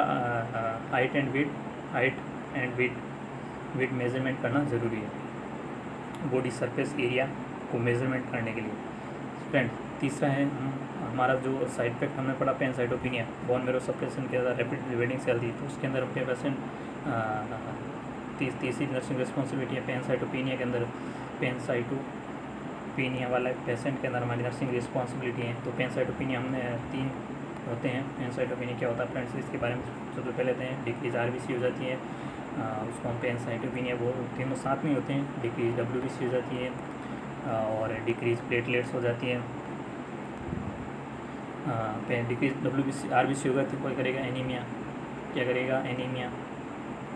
हाइट एंड वेट मेजरमेंट करना ज़रूरी है बॉडी सरफेस एरिया को मेजरमेंट करने के लिए। फ्रेंड तीसरा है हमारा जो साइड इफेक्ट हमने पढ़ा पेनसाइटोपीनिया, बोन मैरो सप्रेशन के अंदर रैपिड डिवाइडिंग सेल थी, तो उसके अंदर अपने पेशेंट तीसरी नर्सिंग रिस्पॉन्सिबिलिटी है पेनसाइटोपीनिया के अंदर। पेनसाइटोपीनिया वाला पेशेंट के अंदर हमारी नर्सिंग रिस्पॉन्सिबिलिटी है। तो पेनसाइटोपीनिया हमने 3 होते हैं। पेनसाइटोपीनिया क्या होता है फ्रेंड्स, इसके बारे में सबसे पहले लेते हैं। डिक्रीज RBC हो जाती है, उसको हम पेनसाइटोपीनिया वो तीनों साथ में होते हैं। डिक्रीज WBC हो जाती है, और डिक्रीज प्लेटलेट्स हो जाती है। डिक्रीज RBC होगा तो कोई करेगा एनीमिया, क्या करेगा एनीमिया।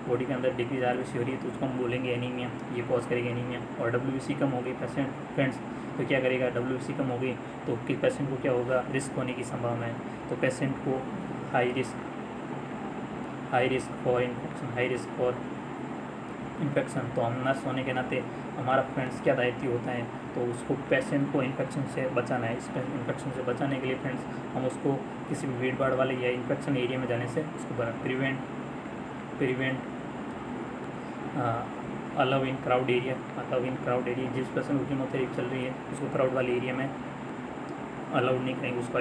बॉडी के अंदर डिक्रीज RBC हो रही है तो उसको हम बोलेंगे एनीमिया, ये कॉज करेगा एनीमिया। और WBC कम हो गई पेशेंट फ्रेंड्स तो क्या करेगा, WBC कम हो गई तो किस पेशेंट को क्या होगा, रिस्क होने की संभावना है। तो पेशेंट को हाई रिस्क फॉर इन्फेक्शन। तो हम नर्स होने के नाते हमारा फ्रेंड्स क्या दायित्व होता है, तो उसको पेशेंट को इन्फेक्शन से बचाना है। इस इन्फेक्शन से बचाने के लिए फ्रेंड्स हम उसको किसी भी भीड़ भाड़ वाले या इन्फेक्शन एरिया में जाने से उसको प्रिवेंट अलाउ इन क्राउड एरिया। जिस पेशेंट को कीमोथेरेपी चल रही है उसको क्राउड वाले एरिया में अलाउड नहीं करेंगे, उसको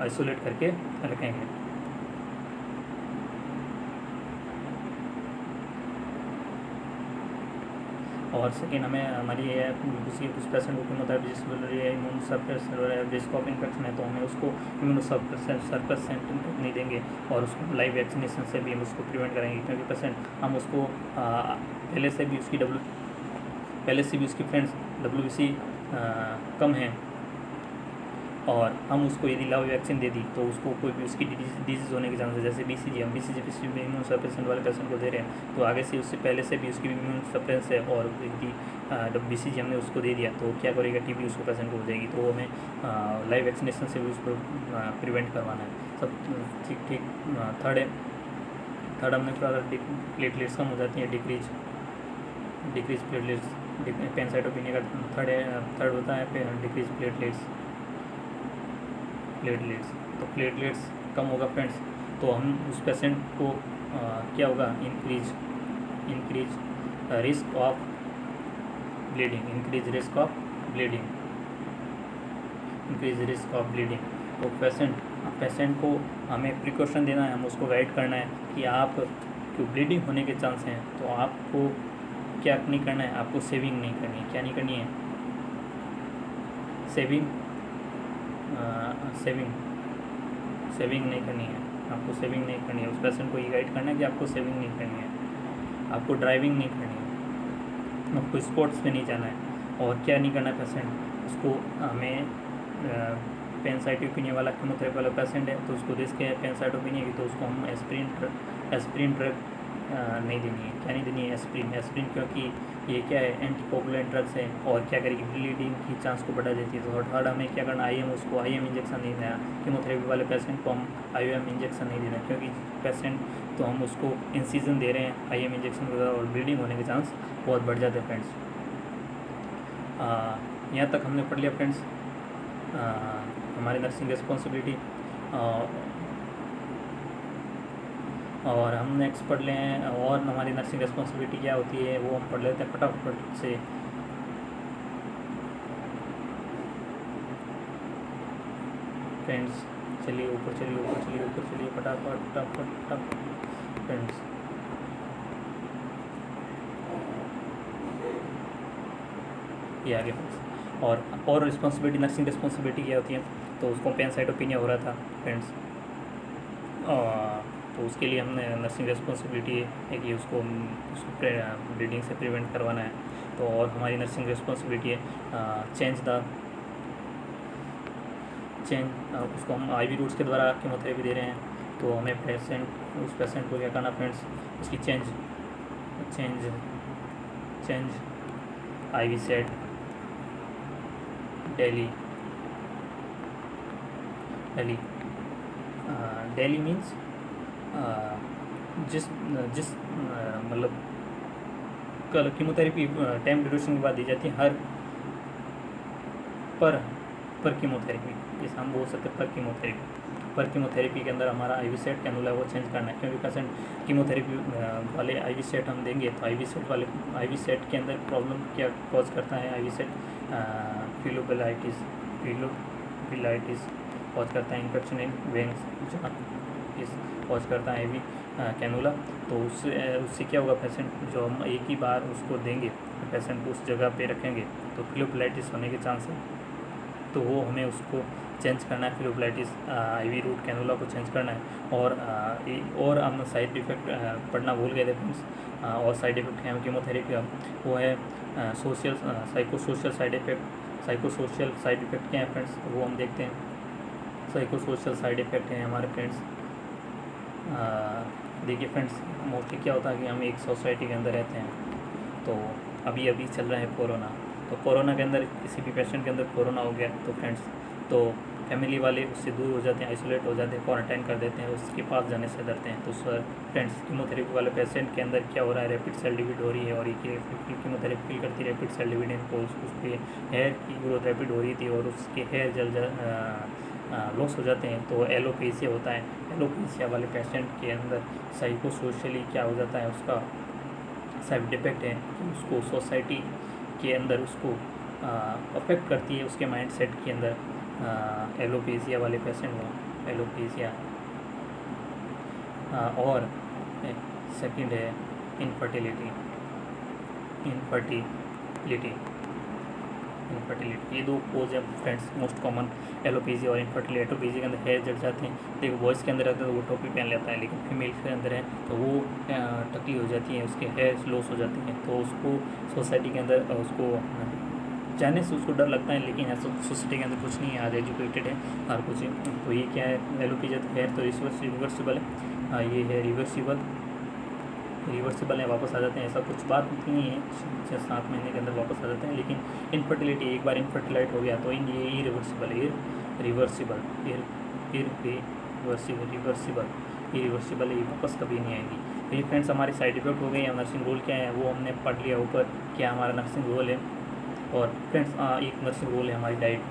आइसोलेट करके रखेंगे। और सेकेंड हमें हमारी कुछ पेशेंट को कीमोथेरेपी जिस immune suppression risk of infection है, तो हमें उसको इम्यून सप्रेसेंट नहीं देंगे, और उसको लाइव वैक्सीनेशन से भी हम उसको प्रिवेंट करेंगे। क्योंकि पेशेंट हम उसको पहले से भी उसकी फ्रेंड्स WBC कम है, और हम उसको यदि लाइव वैक्सीन दे दी तो उसको कोई भी उसकी डिजीज़ होने के चांसेस, जैसे BCG हम BCG में इम्यून सप्रेशन वाले पेशेंट को दे रहे हैं, तो आगे से उससे पहले से भी उसकी इम्यून सप्रेस है, और यदि BCG हमने उसको दे दिया तो क्या करेगा, TB उसको पेशेंट को हो जाएगी। तो हमें लाइव वैक्सीनेशन से भी उसको प्रिवेंट करवाना है। सब ठीक। थर्ड हमने थोड़ा प्लेटलेट्स कम हो जाती हैं, डिक्रीज प्लेटलेट्स। पेनसाइटोपीनिया का थर्ड होता है डिक्रीज प्लेटलेट्स। तो प्लेटलेट्स कम होगा फ्रेंड्स, तो हम उस पेशेंट को क्या होगा, इंक्रीज रिस्क ऑफ ब्लीडिंग। तो पेशेंट को हमें प्रिकॉशन देना है, हम उसको गाइड करना है कि आप क्यों ब्लीडिंग होने के चांस हैं, तो आपको क्या नहीं करना है, आपको सेविंग नहीं करनी है। क्या नहीं करनी है, सेविंग नहीं करनी है, आपको सेविंग नहीं करनी है। उस पेशेंट को ये गाइड करना है कि आपको सेविंग नहीं करनी है, आपको ड्राइविंग नहीं करनी है, आपको स्पोर्ट्स पे नहीं जाना है। और क्या नहीं करना है पेशेंट, उसको हमें पेनसाइटोपीनिया वाला कीमोथेरेपी वाला पेशेंट है तो उसको रिस्क है पेनसाइटोपीनिया की, तो उसको हम एस्प्रिन ड्रग नहीं देनी है। क्या नहीं देनी है? एस्प्रिन। एस्प्रिन क्योंकि ये क्या है, एंटीकोगुलेंट ड्रग्स है और क्या करेगी, ब्लीडिंग की चांस को बढ़ा देती है। तो थर्ड हमें क्या करना, IM उसको IM इंजेक्शन नहीं देना। कीमोथेरेपी वाले पेशेंट को हम IM इंजेक्शन नहीं देना, क्योंकि पेशेंट तो हम उसको इंसिजन दे रहे हैं IM इंजेक्शन वगैरह, और ब्लीडिंग होने के चांस बहुत बढ़ जाते हैं फ्रेंड्स। यहाँ तक हमने पढ़ लिया फ्रेंड्स हमारी नर्सिंग रिस्पॉन्सिबिलिटी। और हम नेक्स्ट पढ़ लें और हमारी नर्सिंग रिस्पॉन्सिबिलिटी क्या होती है, वो हम पढ़ लेते हैं फटाफट से। फ्रेंड्स चलिए ऊपर चलिए फटाफट फ्रेंड्स। ये आगे फ्रेंड्स। और रिस्पॉन्सिबिलिटी, नर्सिंग रिस्पॉन्सिबिलिटी क्या होती है, तो उसको पैनसाइटोपिनिया हो रहा था फ्रेंड्स। तो उसके लिए हमने नर्सिंग रिस्पॉन्सिबिलिटी है कि उसको ब्लीडिंग से प्रिवेंट करवाना है। तो और हमारी नर्सिंग रिस्पॉन्सिबिलिटी है उसको हम IV रूट्स के द्वारा कीमोथेरेपी दे रहे हैं। तो हमें उस पेशेंट को क्या करना फ्रेंड्स, उसकी change IV set daily means जिस मतलब कल कीमोथेरेपी टाइम ड्यूरेशन के बाद दी जाती है हर पर कीमोथेरेपी, जैसे हम बोल सकते हैं पर कीमोथेरेपी के अंदर हमारा IV सेट कैनुला वो चेंज करना है, क्योंकि पेशेंट कीमोथेरेपी वाले IV सेट हम देंगे तो IV सेट के अंदर प्रॉब्लम क्या कॉज करता है, IV सेट फिलोपिलाइटिस कॉज करता है, इन्फेक्शन इन वेन्स कॉज करता है IV कैनुला। तो उससे क्या होगा, पेशेंट जो हम एक ही बार उसको देंगे, पेशेंट को उस जगह पे रखेंगे तो फिलोपिलाइटिस होने के चांस है। तो वो हमें उसको चेंज करना है, फिलोपिलाइटिस IV रूट कैनुला को चेंज करना है। और हम साइड इफ़ेक्ट पढ़ना भूल गए थे फ्रेंड्स। और साइड इफ़ेक्ट है कीमोथेरेपी का, वो है साइकोसोशल साइड इफ़ेक्ट क्या है फ्रेंड्स, वो हम देखते हैं। साइकोसोशल साइड इफ़ेक्ट हैं हमारे फ्रेंड्स। देखिए फ्रेंड्स, मोस्टली क्या होता है कि हम एक सोसाइटी के अंदर रहते हैं। तो अभी चल रहा है कोरोना। तो कोरोना के अंदर किसी भी पेशेंट के अंदर कोरोना हो गया तो फ्रेंड्स, तो फैमिली वाले उससे दूर हो जाते हैं, आइसोलेट हो जाते हैं, क्वारंटाइन कर देते हैं, उसके पास जाने से डरते हैं। तो सर फ्रेंड्स, कीमोथेरेपी वाले पेशेंट के अंदर क्या हो रहा है, रैपिड सेल डिविड हो रही है, और ये कीमोथेरेपी फील करती है रैपिड सेल डिविडेंट को, उस पर हेयर की ग्रोथ रैपिड हो रही थी और उसके हेयर जल लॉस हो जाते हैं। तो एलोपेशिया होता है। एलोपेशिया वाले पेशेंट के अंदर साइकोसोशली क्या हो जाता है, उसका साइड इफेक्ट है कि उसको सोसाइटी के अंदर उसको अफेक्ट करती है, उसके माइंड सेट के अंदर एलोपेशिया वाले पेशेंट को एलोपेशिया। और सेकंड है इनफर्टिलिटी। ये दो कोज है फ्रेंड्स मोस्ट कॉमन, एलोपेशिया और इनफर्टिलिटी। एलोपेशिया के अंदर हेयर जड़ जाते हैं, देखो बॉयज़ के अंदर रहता है तो वो टोपी पहन लेता है, लेकिन फीमेल के अंदर है तो वो टकली हो जाती है, उसके हेयर लॉस हो जाते हैं। तो उसको सोसाइटी के अंदर उसको जाने से उसको डर लगता है, लेकिन ऐसा सोसाइटी के अंदर कुछ नहीं है, आज एजुकेटेड है हर कुछ। तो ये क्या है, एलोपेशिया तो हेयर तो रिवर्सिबल है, ये है रिवर्सिबल है, वापस आ जाते हैं, ऐसा कुछ बात नहीं है, 6-7 महीने के अंदर वापस आ जाते हैं। लेकिन इनफर्टिलिटी, एक बार इनफर्टिलाइट हो गया तो ये रिवर्सिबल ये वापस कभी नहीं आएगी। तो ये फ्रेंड्स हमारे साइड इफेक्ट हो गए हैं। नर्सिंग रोल क्या है वो हमने पढ़ लिया ऊपर, क्या हमारा नर्सिंग रोल है। और फ्रेंड्स एक नर्सिंग रोल है हमारी डाइट।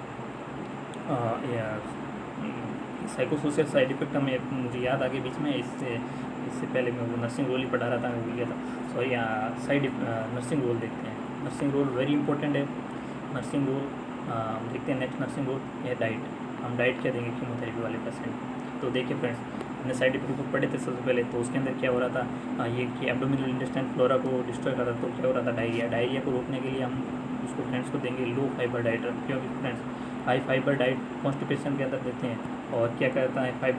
साइकोसोशल साइड इफेक्ट हमें मुझे याद आ गया बीच में, इससे पहले मैं वो नर्सिंग रोल ही पढ़ा रहा था, मैं भूल गया था, सॉरी। नर्सिंग रोल देखते हैं। नर्सिंग रोल वेरी इंपॉर्टेंट है। नर्सिंग रोल देखते हैं। नेक्स्ट नर्सिंग रोल है डाइट। हम डाइट क्या देंगे कीमोथेरेपी वाले पेशेंट। तो देखिए फ्रेंड्स, हमने साइड इफेक्ट पढ़े थे सबसे पहले, तो उसके अंदर क्या हो रहा था, ये कि एब्डोमिनल इंटेस्टाइन फ्लोरा को डिस्ट्रॉय कर रहा था। तो क्या हो रहा था, डायरिया को रोकने के लिए हम उसको फ्रेंड्स को देंगे लो फाइबर डाइट, क्योंकि friends high fibre diet constipation के अंदर देते हैं। और क्या करता है high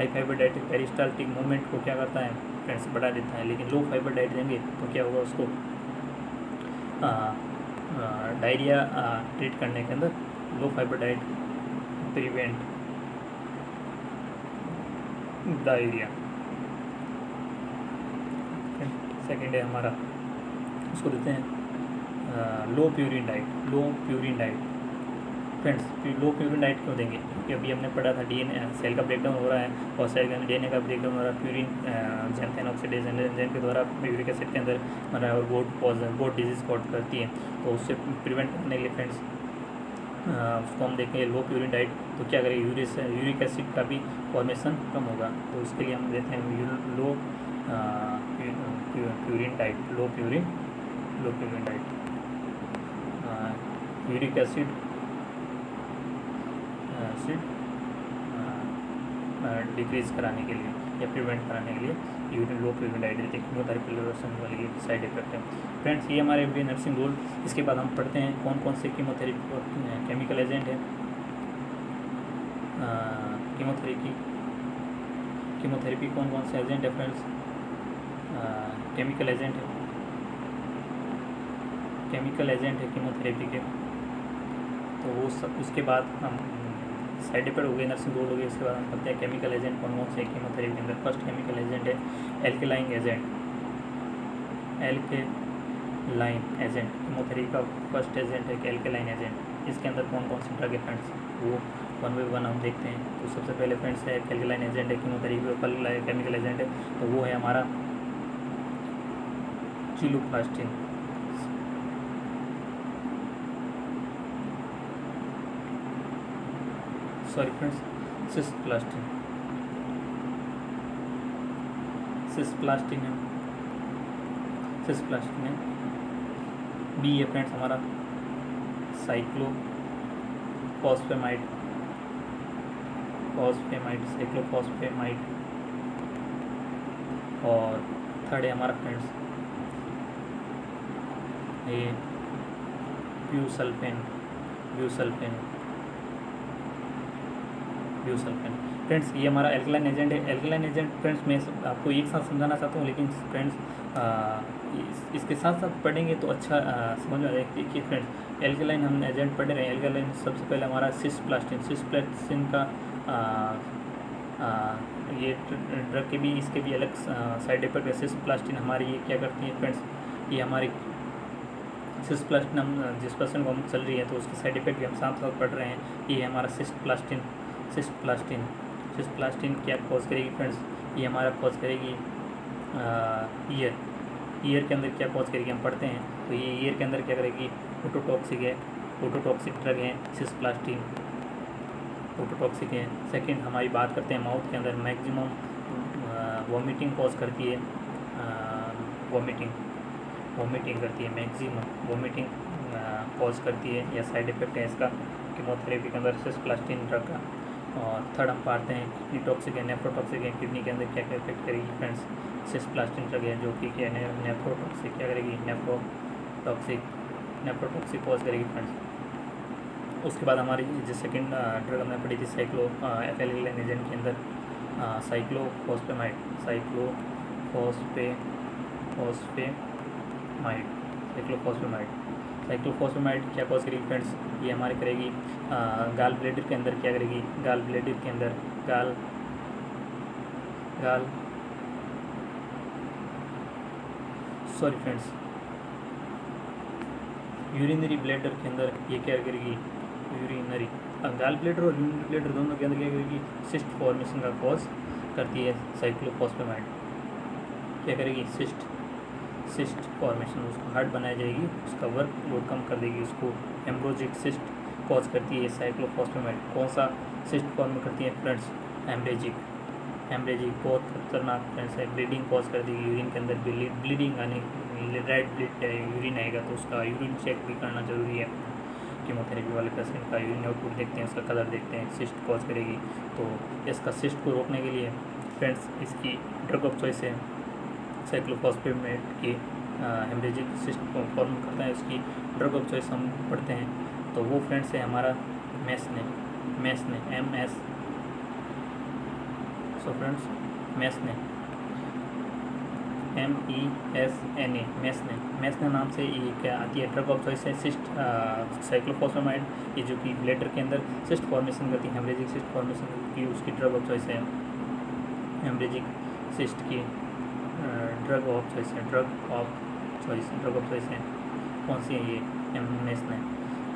fibre diet peristaltic movement को क्या करता है फ्रेंड्स, बढ़ा देता है। लेकिन लो फाइबर डाइट देंगे तो क्या होगा, उसको डायरिया ट्रीट करने के अंदर low fibre diet prevent diarrhoea. Second है हमारा, उसको देते हैं low purine diet. Friends, low purine diet क्यों देंगे? क्योंकि अभी हमने पढ़ा था डीएनए सेल का ब्रेकडाउन हो रहा है और सेल का डीएनए का ब्रेकडाउन हो रहा है प्यूरिन जैंथेन ऑक्सीडेज एंजाइम के द्वारा यूरिक एसिड के अंदर बन रहा है और गोट डिजीज़ कॉज करती है। तो उससे प्रिवेंट करने के लिए फ्रेंड्स उसको हम देखेंगे लो प्यूरिन डाइट। तो क्या करेंगे, यूरिक एसिड का भी फॉर्मेशन कम होगा। तो उसके लिए हम देते हैं low purine diet. Uric acid decrease कराने के लिए या प्रिवेंट कराने के लिए लो प्यूरिन डाइट देते हैं। कीमोथेरेपी वाली साइड इफेक्ट है। फ्रेंड्स, ये हमारे भी नर्सिंग रूल। इसके बाद हम पढ़ते हैं कौन कौन से कीमोथेरेपी केमिकल एजेंट है। कीमोथेरेपी कौन कौन से एजेंट है फ्रेंड्स? केमिकल एजेंट है कीमोथेरेपी के। तो वो सब उसके बाद हम साइड इफेक्ट हो गए, नर्सिंग रूल हो गए। उसके बाद हम पढ़ते हैं केमिकल एजेंट कौन कौन से कीमोथेरेपी के अंदर। फर्स्ट केमिकल एजेंट है एल्केलाइन एजेंट। कीमोथेरेपी का फर्स्ट एजेंट है एल्केलाइन एजेंट। इसके अंदर कौन कौन से ड्रग है फ्रेंड्स, वो वन बाई वन हम देखते हैं। तो सबसे पहले फ्रेंड्स है एल्केलाइन एजेंट है कीमोथेरेपी का केमिकल एजेंट है, तो वो है हमारा चिलोप्लास्टिन। सॉरी फ्रेंड्स, सिस्प्लास्टिन है। बी है फ्रेंड्स हमारा साइक्लोफॉस्फेमाइड। और थर्ड है हमारा फ्रेंड्स ये ब्यूसल्फेन। फ्रेंड्स, ये हमारा एल्कलाइन एजेंट है। एल्कलाइन एजेंट फ्रेंड्स मैं आपको एक साथ समझाना चाहता हूँ, लेकिन फ्रेंड्स इसके साथ साथ पढ़ेंगे तो अच्छा समझ में आ जाएगा। देखिए फ्रेंड्स, एल्कलाइन हम एजेंट पढ़ रहे हैं। एल्कलाइन सबसे पहले हमारा सिस्प्लास्टिन का ये ड्रग के भी इसके भी अलग साइड इफेक्ट है। सिस्प्लास्टिन हमारी ये क्या करती है फ्रेंड्स, ये हमारी सिस्प्लास्टिन हम जिस पर्सन को हम चल रही है तो उसके साइड इफेक्ट भी हम साथ साथ पढ़ रहे हैं। ये हमारा सिस्प्लास्टिन क्या कॉज करेगी फ्रेंड्स, ये हमारा कॉज करेगी ईयर के अंदर क्या कॉज करेगी हम पढ़ते हैं। तो ये ईयर के अंदर क्या करेगी, ओटोटॉक्सिक ड्रग है सिस्प्लास्टिन, ओटोटॉक्सिक है। सेकंड हमारी बात करते हैं माउथ के अंदर मैक्सिमम वॉमिटिंग कॉज करती है, वॉमिटिंग करती है, मैक्सिमम वॉमिटिंग कॉज करती है या साइड इफेक्ट है इसका कीमोथेरेपी के अंदर सिस्प्लास्टिन ड्रग का। और थर्ड हम पढ़ते हैं किडनी टॉक्सिक है, नेफ्रोटॉक्सिक है। किडनी के अंदर क्या क्या इफेक्ट करेगी फ्रेंड्स, सिस्प्लास्टिन ड्रग है जो कि क्या है नेफ्रोटॉक्सिक क्या करेगी, नेफ्रोटॉक्सिक कॉज करेगी फ्रेंड्स। उसके बाद हमारी जो सेकंड ड्रग हमने पढ़ी थी एल्केलाइन एजेंट के अंदर साइक्लोफॉस्फेमाइड क्या कॉज करेगी फ्रेंड्स, ये हमारे करेगी गाल ब्लेडर के अंदर क्या करेगी, गाल ब्लेडर के अंदर सॉरी फ्रेंड्स यूरिनरी ब्लेडर के अंदर ये क्या करेगी, यूरिनरी गाल ब्लेडर और यूरिनरी ब्लेडर दोनों के अंदर क्या करेगी, सिस्ट फॉर्मेशन का कॉज करती है। साइक्लोफॉस्फेमाइड क्या करेगी, सिस्ट फॉर्मेशन, उसको हार्ड बनाई जाएगी, उसका वर्क लोड कम कर देगी, उसको हेमरोजिक सिस्ट कॉज करती है साइक्लोफॉस्फेमाइड। कौन सा सिस्ट फॉर्म करती है फ्रेंड्स, हेमरेजिक बहुत खतरनाक फ्रेंड्स है, ब्लीडिंग कॉज कर देगी, यूरिन के अंदर ब्लीडिंग आने रेड ब्लड यूरिन आएगा तो उसका यूरिन चेक भी करना जरूरी है। कीमोथेरेपी वाले पेशेंट का यूरिन आउटपुट देखते हैं, उसका कलर देखते हैं, सिस्ट कॉज करेगी। तो इसका सिस्ट को रोकने के लिए फ्रेंड्स इसकी ड्रग ऑफ चॉइस है साइक्लोफॉस्फेमाइड की, हेमरेजिक सिस्ट फॉर्म करता है, उसकी ड्रग ऑफ चॉइस हम पढ़ते हैं। तो वो फ्रेंड्स है हमारा मेसने मेसने नाम से ये क्या आती है, ड्रग ऑफ चॉइस है सिस्ट साइक्लोफॉस्फेमाइड, ये जो कि ब्लेडर के अंदर सिस्ट फॉर्मेशन करती है, हेमरेजिक सिस्ट फॉर्मेशन की उसकी ड्रग ऑफ चॉइस है हेमरेजिक सिस्ट की ड्रग ऑफ चॉइस है, ड्रग ऑफ चॉइस है कौन सी है, ये एमनेस्न है।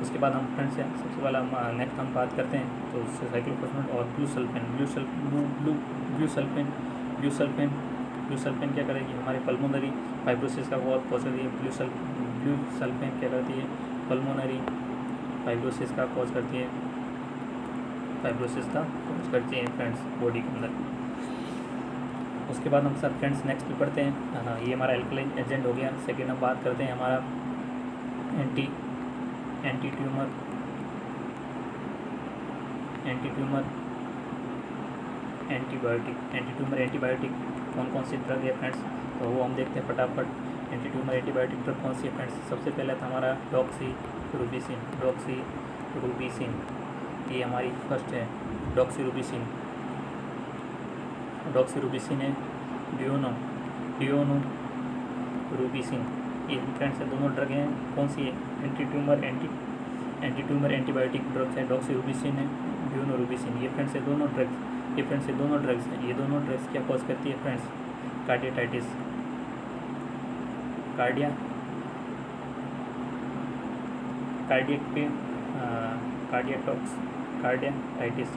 उसके बाद हम फ्रेंड्स हैं सबसे पहले हम नेक्स्ट हम बात करते हैं तो साइक्लोफॉस्फेट और ब्लूसल्फेन क्या करेगी, हमारे पल्मोनरी फाइब्रोसिस का बहुत कॉज करती है। ब्लूसल्फेन क्या करती है, पल्मोनरी फाइब्रोसिस का कॉज करती है, फ्रेंड्स बॉडी के अंदर। उसके बाद हम सब फ्रेंड्स नेक्स्ट पे पढ़ते हैं। हाँ, ये हमारा एल्कलाइन एजेंट हो गया। सेकेंड हम बात करते हैं हमारा एंटी ट्यूमर एंटीबायोटिक कौन सी ड्रग है फ्रेंड्स, तो वो हम देखते हैं फटाफट। एंटी ट्यूमर एंटीबायोटिक ड्रग कौन सी है फ्रेंड्स, सबसे पहले था हमारा डॉक्सीरुबिसिन, ये हमारी फर्स्ट है डॉक्सीरुबिसिन है। डियोनोरुबिसिन, ये फ्रेंड्स दोनों ड्रग हैं कौन सी है, एंटी ट्यूमर एंटीबायोटिक ड्रग्स है, डॉक्सीरुबिसिन है, डियोनोरुबिसिन। ये फ्रेंड्स दोनों ड्रग्स हैं। ये दोनों ड्रग्स क्या कॉज करती है फ्रेंड्स, कार्डियाटाइटिस,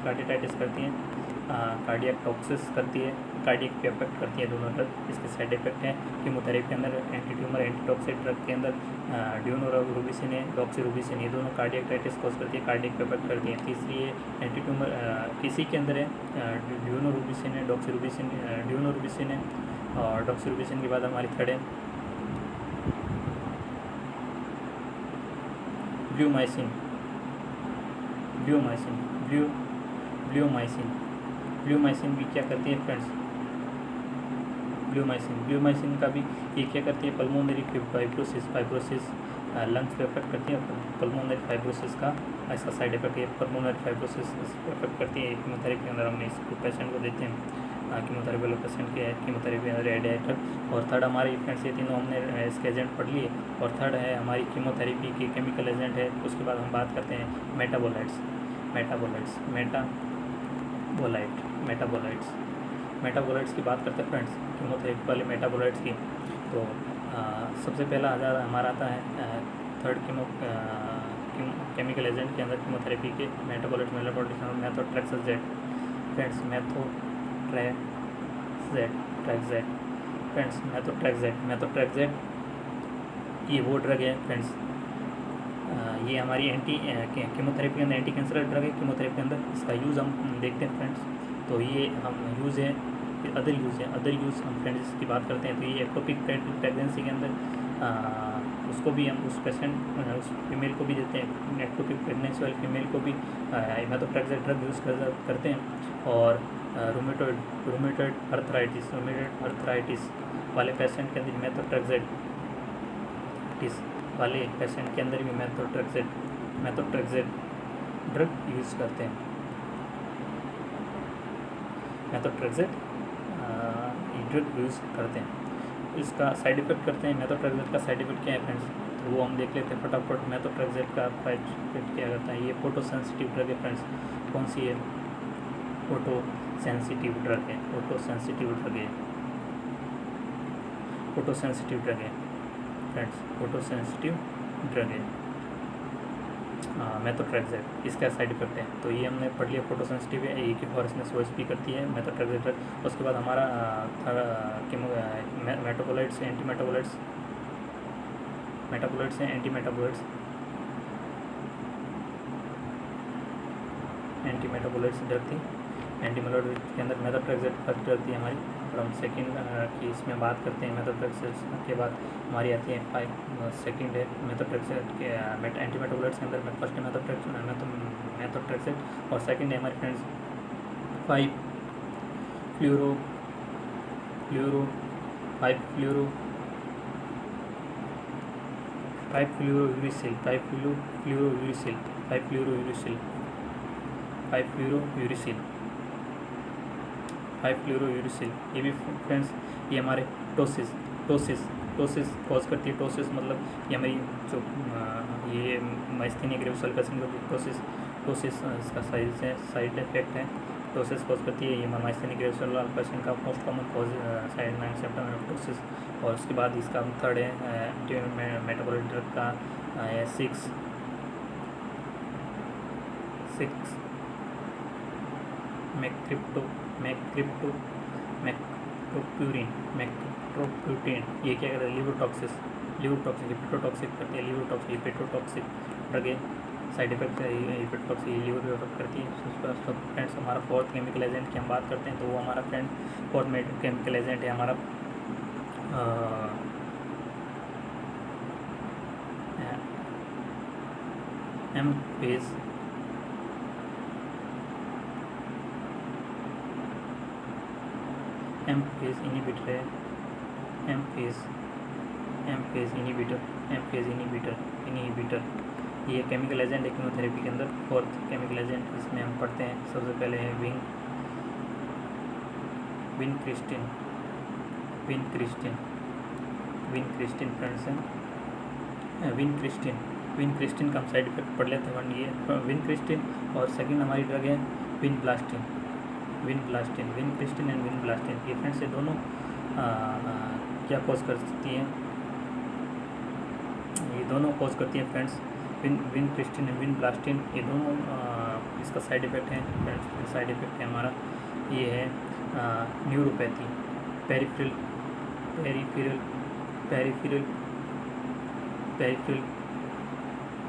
कार्डियाटाइटिस करती हैं, कार्डियक टॉक्सिस करती है, कार्डियक पे अफेक्ट करती है दोनों ड्रग। इसके साइड इफेक्ट हैं कीमोथेरेपी के अंदर एंटी ट्यूमर एंटीटॉक्सिक ड्रग के अंदर डियोनोरुबिसिन है, डॉक्सीरुबिसिन, ये दोनों कार्डियटाइटिस कॉज करती है, कार्डियक पे अफेक्ट करती है। तीसरी है एंटी ट्यूमर, किसी के अंदर है डियोनोरुबिसिन है, डियोनोरुबिसिन है और डॉक्सीरुबिसिन के बाद हमारी थर्ड है ब्लूमाइसिन भी क्या करती है फ्रेंड्स, ब्लूमाइसिन का भी ये क्या करती है, पल्मोनरी फाइब्रोसिस लंग्स पे अफेक्ट करती है। पल्मोनरी फाइब्रोसिस का ऐसा साइड इफेक्ट है, पल्मोनरी फाइब्रोसिस अफेक्ट करती है। कीमोथेरेपी के अंदर हम इसको पेशेंट को देते हैं, कीमोथेरेपी वाले पेशेंट के कीमोथेरेपी रेडिएटर। और थर्ड हमारी फ्रेंड्स ये तीनों हमने इसके एजेंट पढ़ लिए। और थर्ड है हमारी कीमोथेरेपी के केमिकल एजेंट है। उसके बाद हम बात करते हैं मेटाबोलाइट्स की बात करते हैं फ्रेंड्स, कीमोथेरेपी वाले मेटाबोलाइट्स की। तो सबसे पहला हमारा आता है थर्ड केमिकल एजेंट के अंदर कीमोथेरेपी के मेटाबोलाइट्स मेथोट्रेक्सेट फ्रेंड्स, मेथोट्रेक्सेट ये वो ड्रग है फ्रेंड्स, ये हमारी कीमोथेरेपी के अंदर एंटी कैंसर ड्रग है। कीमोथेरेपी के अंदर इसका यूज़ हम देखते हैं फ्रेंड्स, तो ये हम यूज़ है। फिर अदर यूज़ हम फ्रेंड्स इसकी बात करते हैं। तो ये एक्टोपिक प्रेगनेंसी के अंदर उसको भी हम उस फीमेल को भी देते हैं, एक्टोपिक प्रेगनेंसी वाली फीमेल को भी मेथोट्रेक्सेट ड्रग यूज़ करते हैं। और रूमेटॉइड अर्थराइटिस वाले पेशेंट के अंदर मेथोट्रेक्सेट भी मेथोट्रेक्सेट ड्रग यूज़ करते हैं। इसका साइड इफ़ेक्ट करते हैं। मेथोट्रेक्सेट का साइड इफ़ेक्ट क्या है फ्रेंड्स, तो वो हम देख लेते हैं फटाफट। मेथोट्रेक्सेट का साइड इफेक्ट क्या करता है, ये फोटो सेंसिटिव ड्रग है फ्रेंड्स। कौन सी है, फोटो सेंसिटिव ड्रग है मेथोट्रेक्सेट। इसका साइड इफेक्ट है, तो ये हमने पढ़ लिया, फोटो सेंसिटिव है, एक फॉरेस्टनेस वॉइस भी करती है मेथोट्रेक्सेट ड्रग। उसके बाद हमारा मेटाबोलाइट्स एंटीमेटाबोलाइट्स ड्रग थी। एंटीमेटाबोलाइट्स के अंदर मेथोट्रेक्सेट फर्स्ट ड्रग थी हमारी। और हम सेकेंड की इसमें बात करते हैं। मेथोट्रेक्सेट के बाद हमारी आती है सेकेंड है मेथोट्रेक्सेट के एंटीमेटाबोलाइट्स के अंदर फर्स्ट है मेथोट्रेक्सेट और सेकेंड है हमारे फ्रेंड्स 5-फ्लोरोयूरिसिल। ये भी फ्रेंड्स ये हमारे टोसिस कॉज करती है। टोसिस मतलब ये हमारी जो ये माइस्थेनिया ग्रेविस वाले पेशेंट को टोसिस इसका साइड इफेक्ट है। टोसिस कॉज करती है, ये माइस्थेनिक रेसिडुअल अल्फाशन का मोस्ट कॉमन कॉज साइड में सिम्टम है टोसिस। और उसके बाद इसका थर्ड है मेटाबॉलिक ड्रग का सिक्स मैक्रोप्यूटिन, ये क्या करता है, लिवर टॉक्सिक हिपेटोटॉक्सिक करती है, लिवर टॉक्सिक हिपेटोटॉक्सिक ड्रग है, साइड इफेक्ट हिपेटोटॉक्सिक लिवर भी अफेक्ट करती है। तो फ्रेंड्स हमारा फोर्थ केमिकल एजेंट की हम बात करते हैं, तो वो हमारा फ्रेंड फोर्थ केमिकल एजेंट है हमारा एम फेज इनिबिटर है, एम फेज इनिबिटर ये केमिकल एजेंट है कीमोथेरेपी के अंदर। फोर्थ केमिकल एजेंट इसमें हम पढ़ते हैं, सबसे पहले है विनक्रिस्टिन फ्रेंड्स है विनक्रिस्टिन का हम साइड इफेक्ट पढ़ लेते हैं। ये विनक्रिस्टिन और सेकंड हमारी ड्रग है विनब्लास्टिन एंड विनब्लास्टिन। ये फ्रेंड्स ये दोनों क्या कॉज करती हैं, ये दोनों कॉज करती हैं फ्रेंड्स विनक्रिस्टिन एंड विनब्लास्टिन, ये दोनों इसका साइड इफेक्ट है फ्रेंड्स। साइड इफेक्ट है हमारा ये है न्यूरोपैथी, पेरिफेरल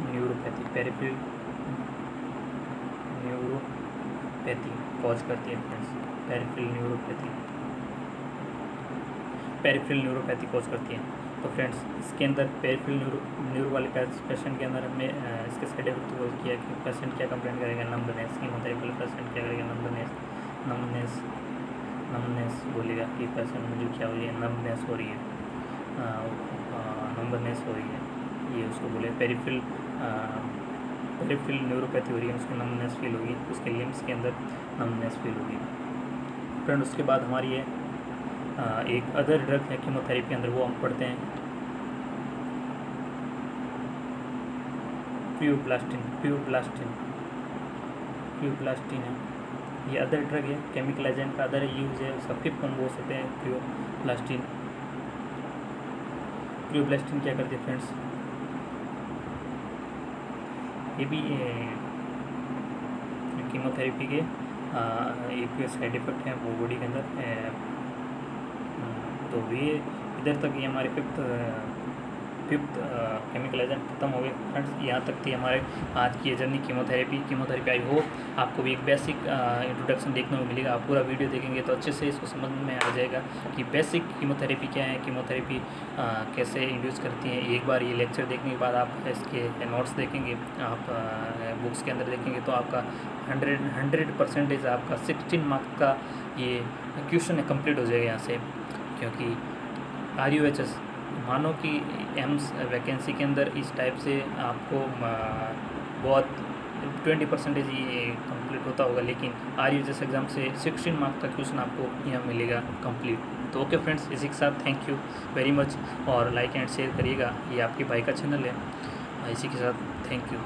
न्यूरोपैथी कॉज करती है फ्रेंड्स। पेरिफेरल न्यूरोपैथी कॉज करती है। तो फ्रेंड्स इसके अंदर पेरिफेरल न्यूरो वाले पेशेंट के अंदर हमने इसके साइड इफेक्ट को किया कि पेशेंट क्या कंप्लेंट करेगा, नम्बनेस। कीमोथेरेपी वाले पेशेंट क्या करेगा, नम्बनेस बोलेगा कि पेशेंट मुझे क्या हो रही है, नम्बनेस हो रही है, ये उसको बोले पेरिफेरल न्यूरोपैथी हो रही है, उसको नम्बनेस फील होगी, उसके लिम्स के अंदर नम्बनेस फील होगी। फ्रेंड उसके बाद हमारी है एक अदर ड्रग है कीमोथेरेपी के अंदर, वो हम पढ़ते हैं प्यूब्लास्टिन है, ये अदर ड्रग है, केमिकल एजेंट का अदर यूज है, उसका फिफ्थ हम बोल सकते हैं प्यूब्लास्टिन क्या करती है फ्रेंड्स, ये भी कीमोथेरेपी के एक साइड इफेक्ट है वो बॉडी के अंदर। तो ये इधर तक ये हमारे फिफ्थ केमिकल एजेंट खत्म हो गए फ्रेंड्स। यहाँ तक थी हमारे आज की ये जर्नी कीमोथेरेपी। आई होप आपको भी एक बेसिक इंट्रोडक्शन देखने को मिलेगा। आप पूरा वीडियो देखेंगे तो अच्छे से इसको समझ में आ जाएगा कि बेसिक कीमोथेरेपी क्या है, कीमोथेरेपी कैसे इंड्यूस करती है। एक बार ये लेक्चर देखने के बाद आप इसके नोट्स देखेंगे, आप बुक्स के अंदर देखेंगे तो आपका 100% आपका 16 मार्क्स का ये क्वेश्चन है कंप्लीट हो जाएगा यहाँ से। क्योंकि RUHS मानो कि एम्स वैकेंसी के अंदर इस टाइप से आपको बहुत 20% ये कंप्लीट होता होगा, लेकिन RUHS एग्ज़ाम से 16 मार्क्स का क्वेश्चन आपको यहाँ मिलेगा कंप्लीट। तो ओके फ्रेंड्स, इसी के साथ थैंक यू वेरी मच और लाइक एंड शेयर करिएगा। ये आपके भाई का चैनल है, इसी के साथ थैंक यू।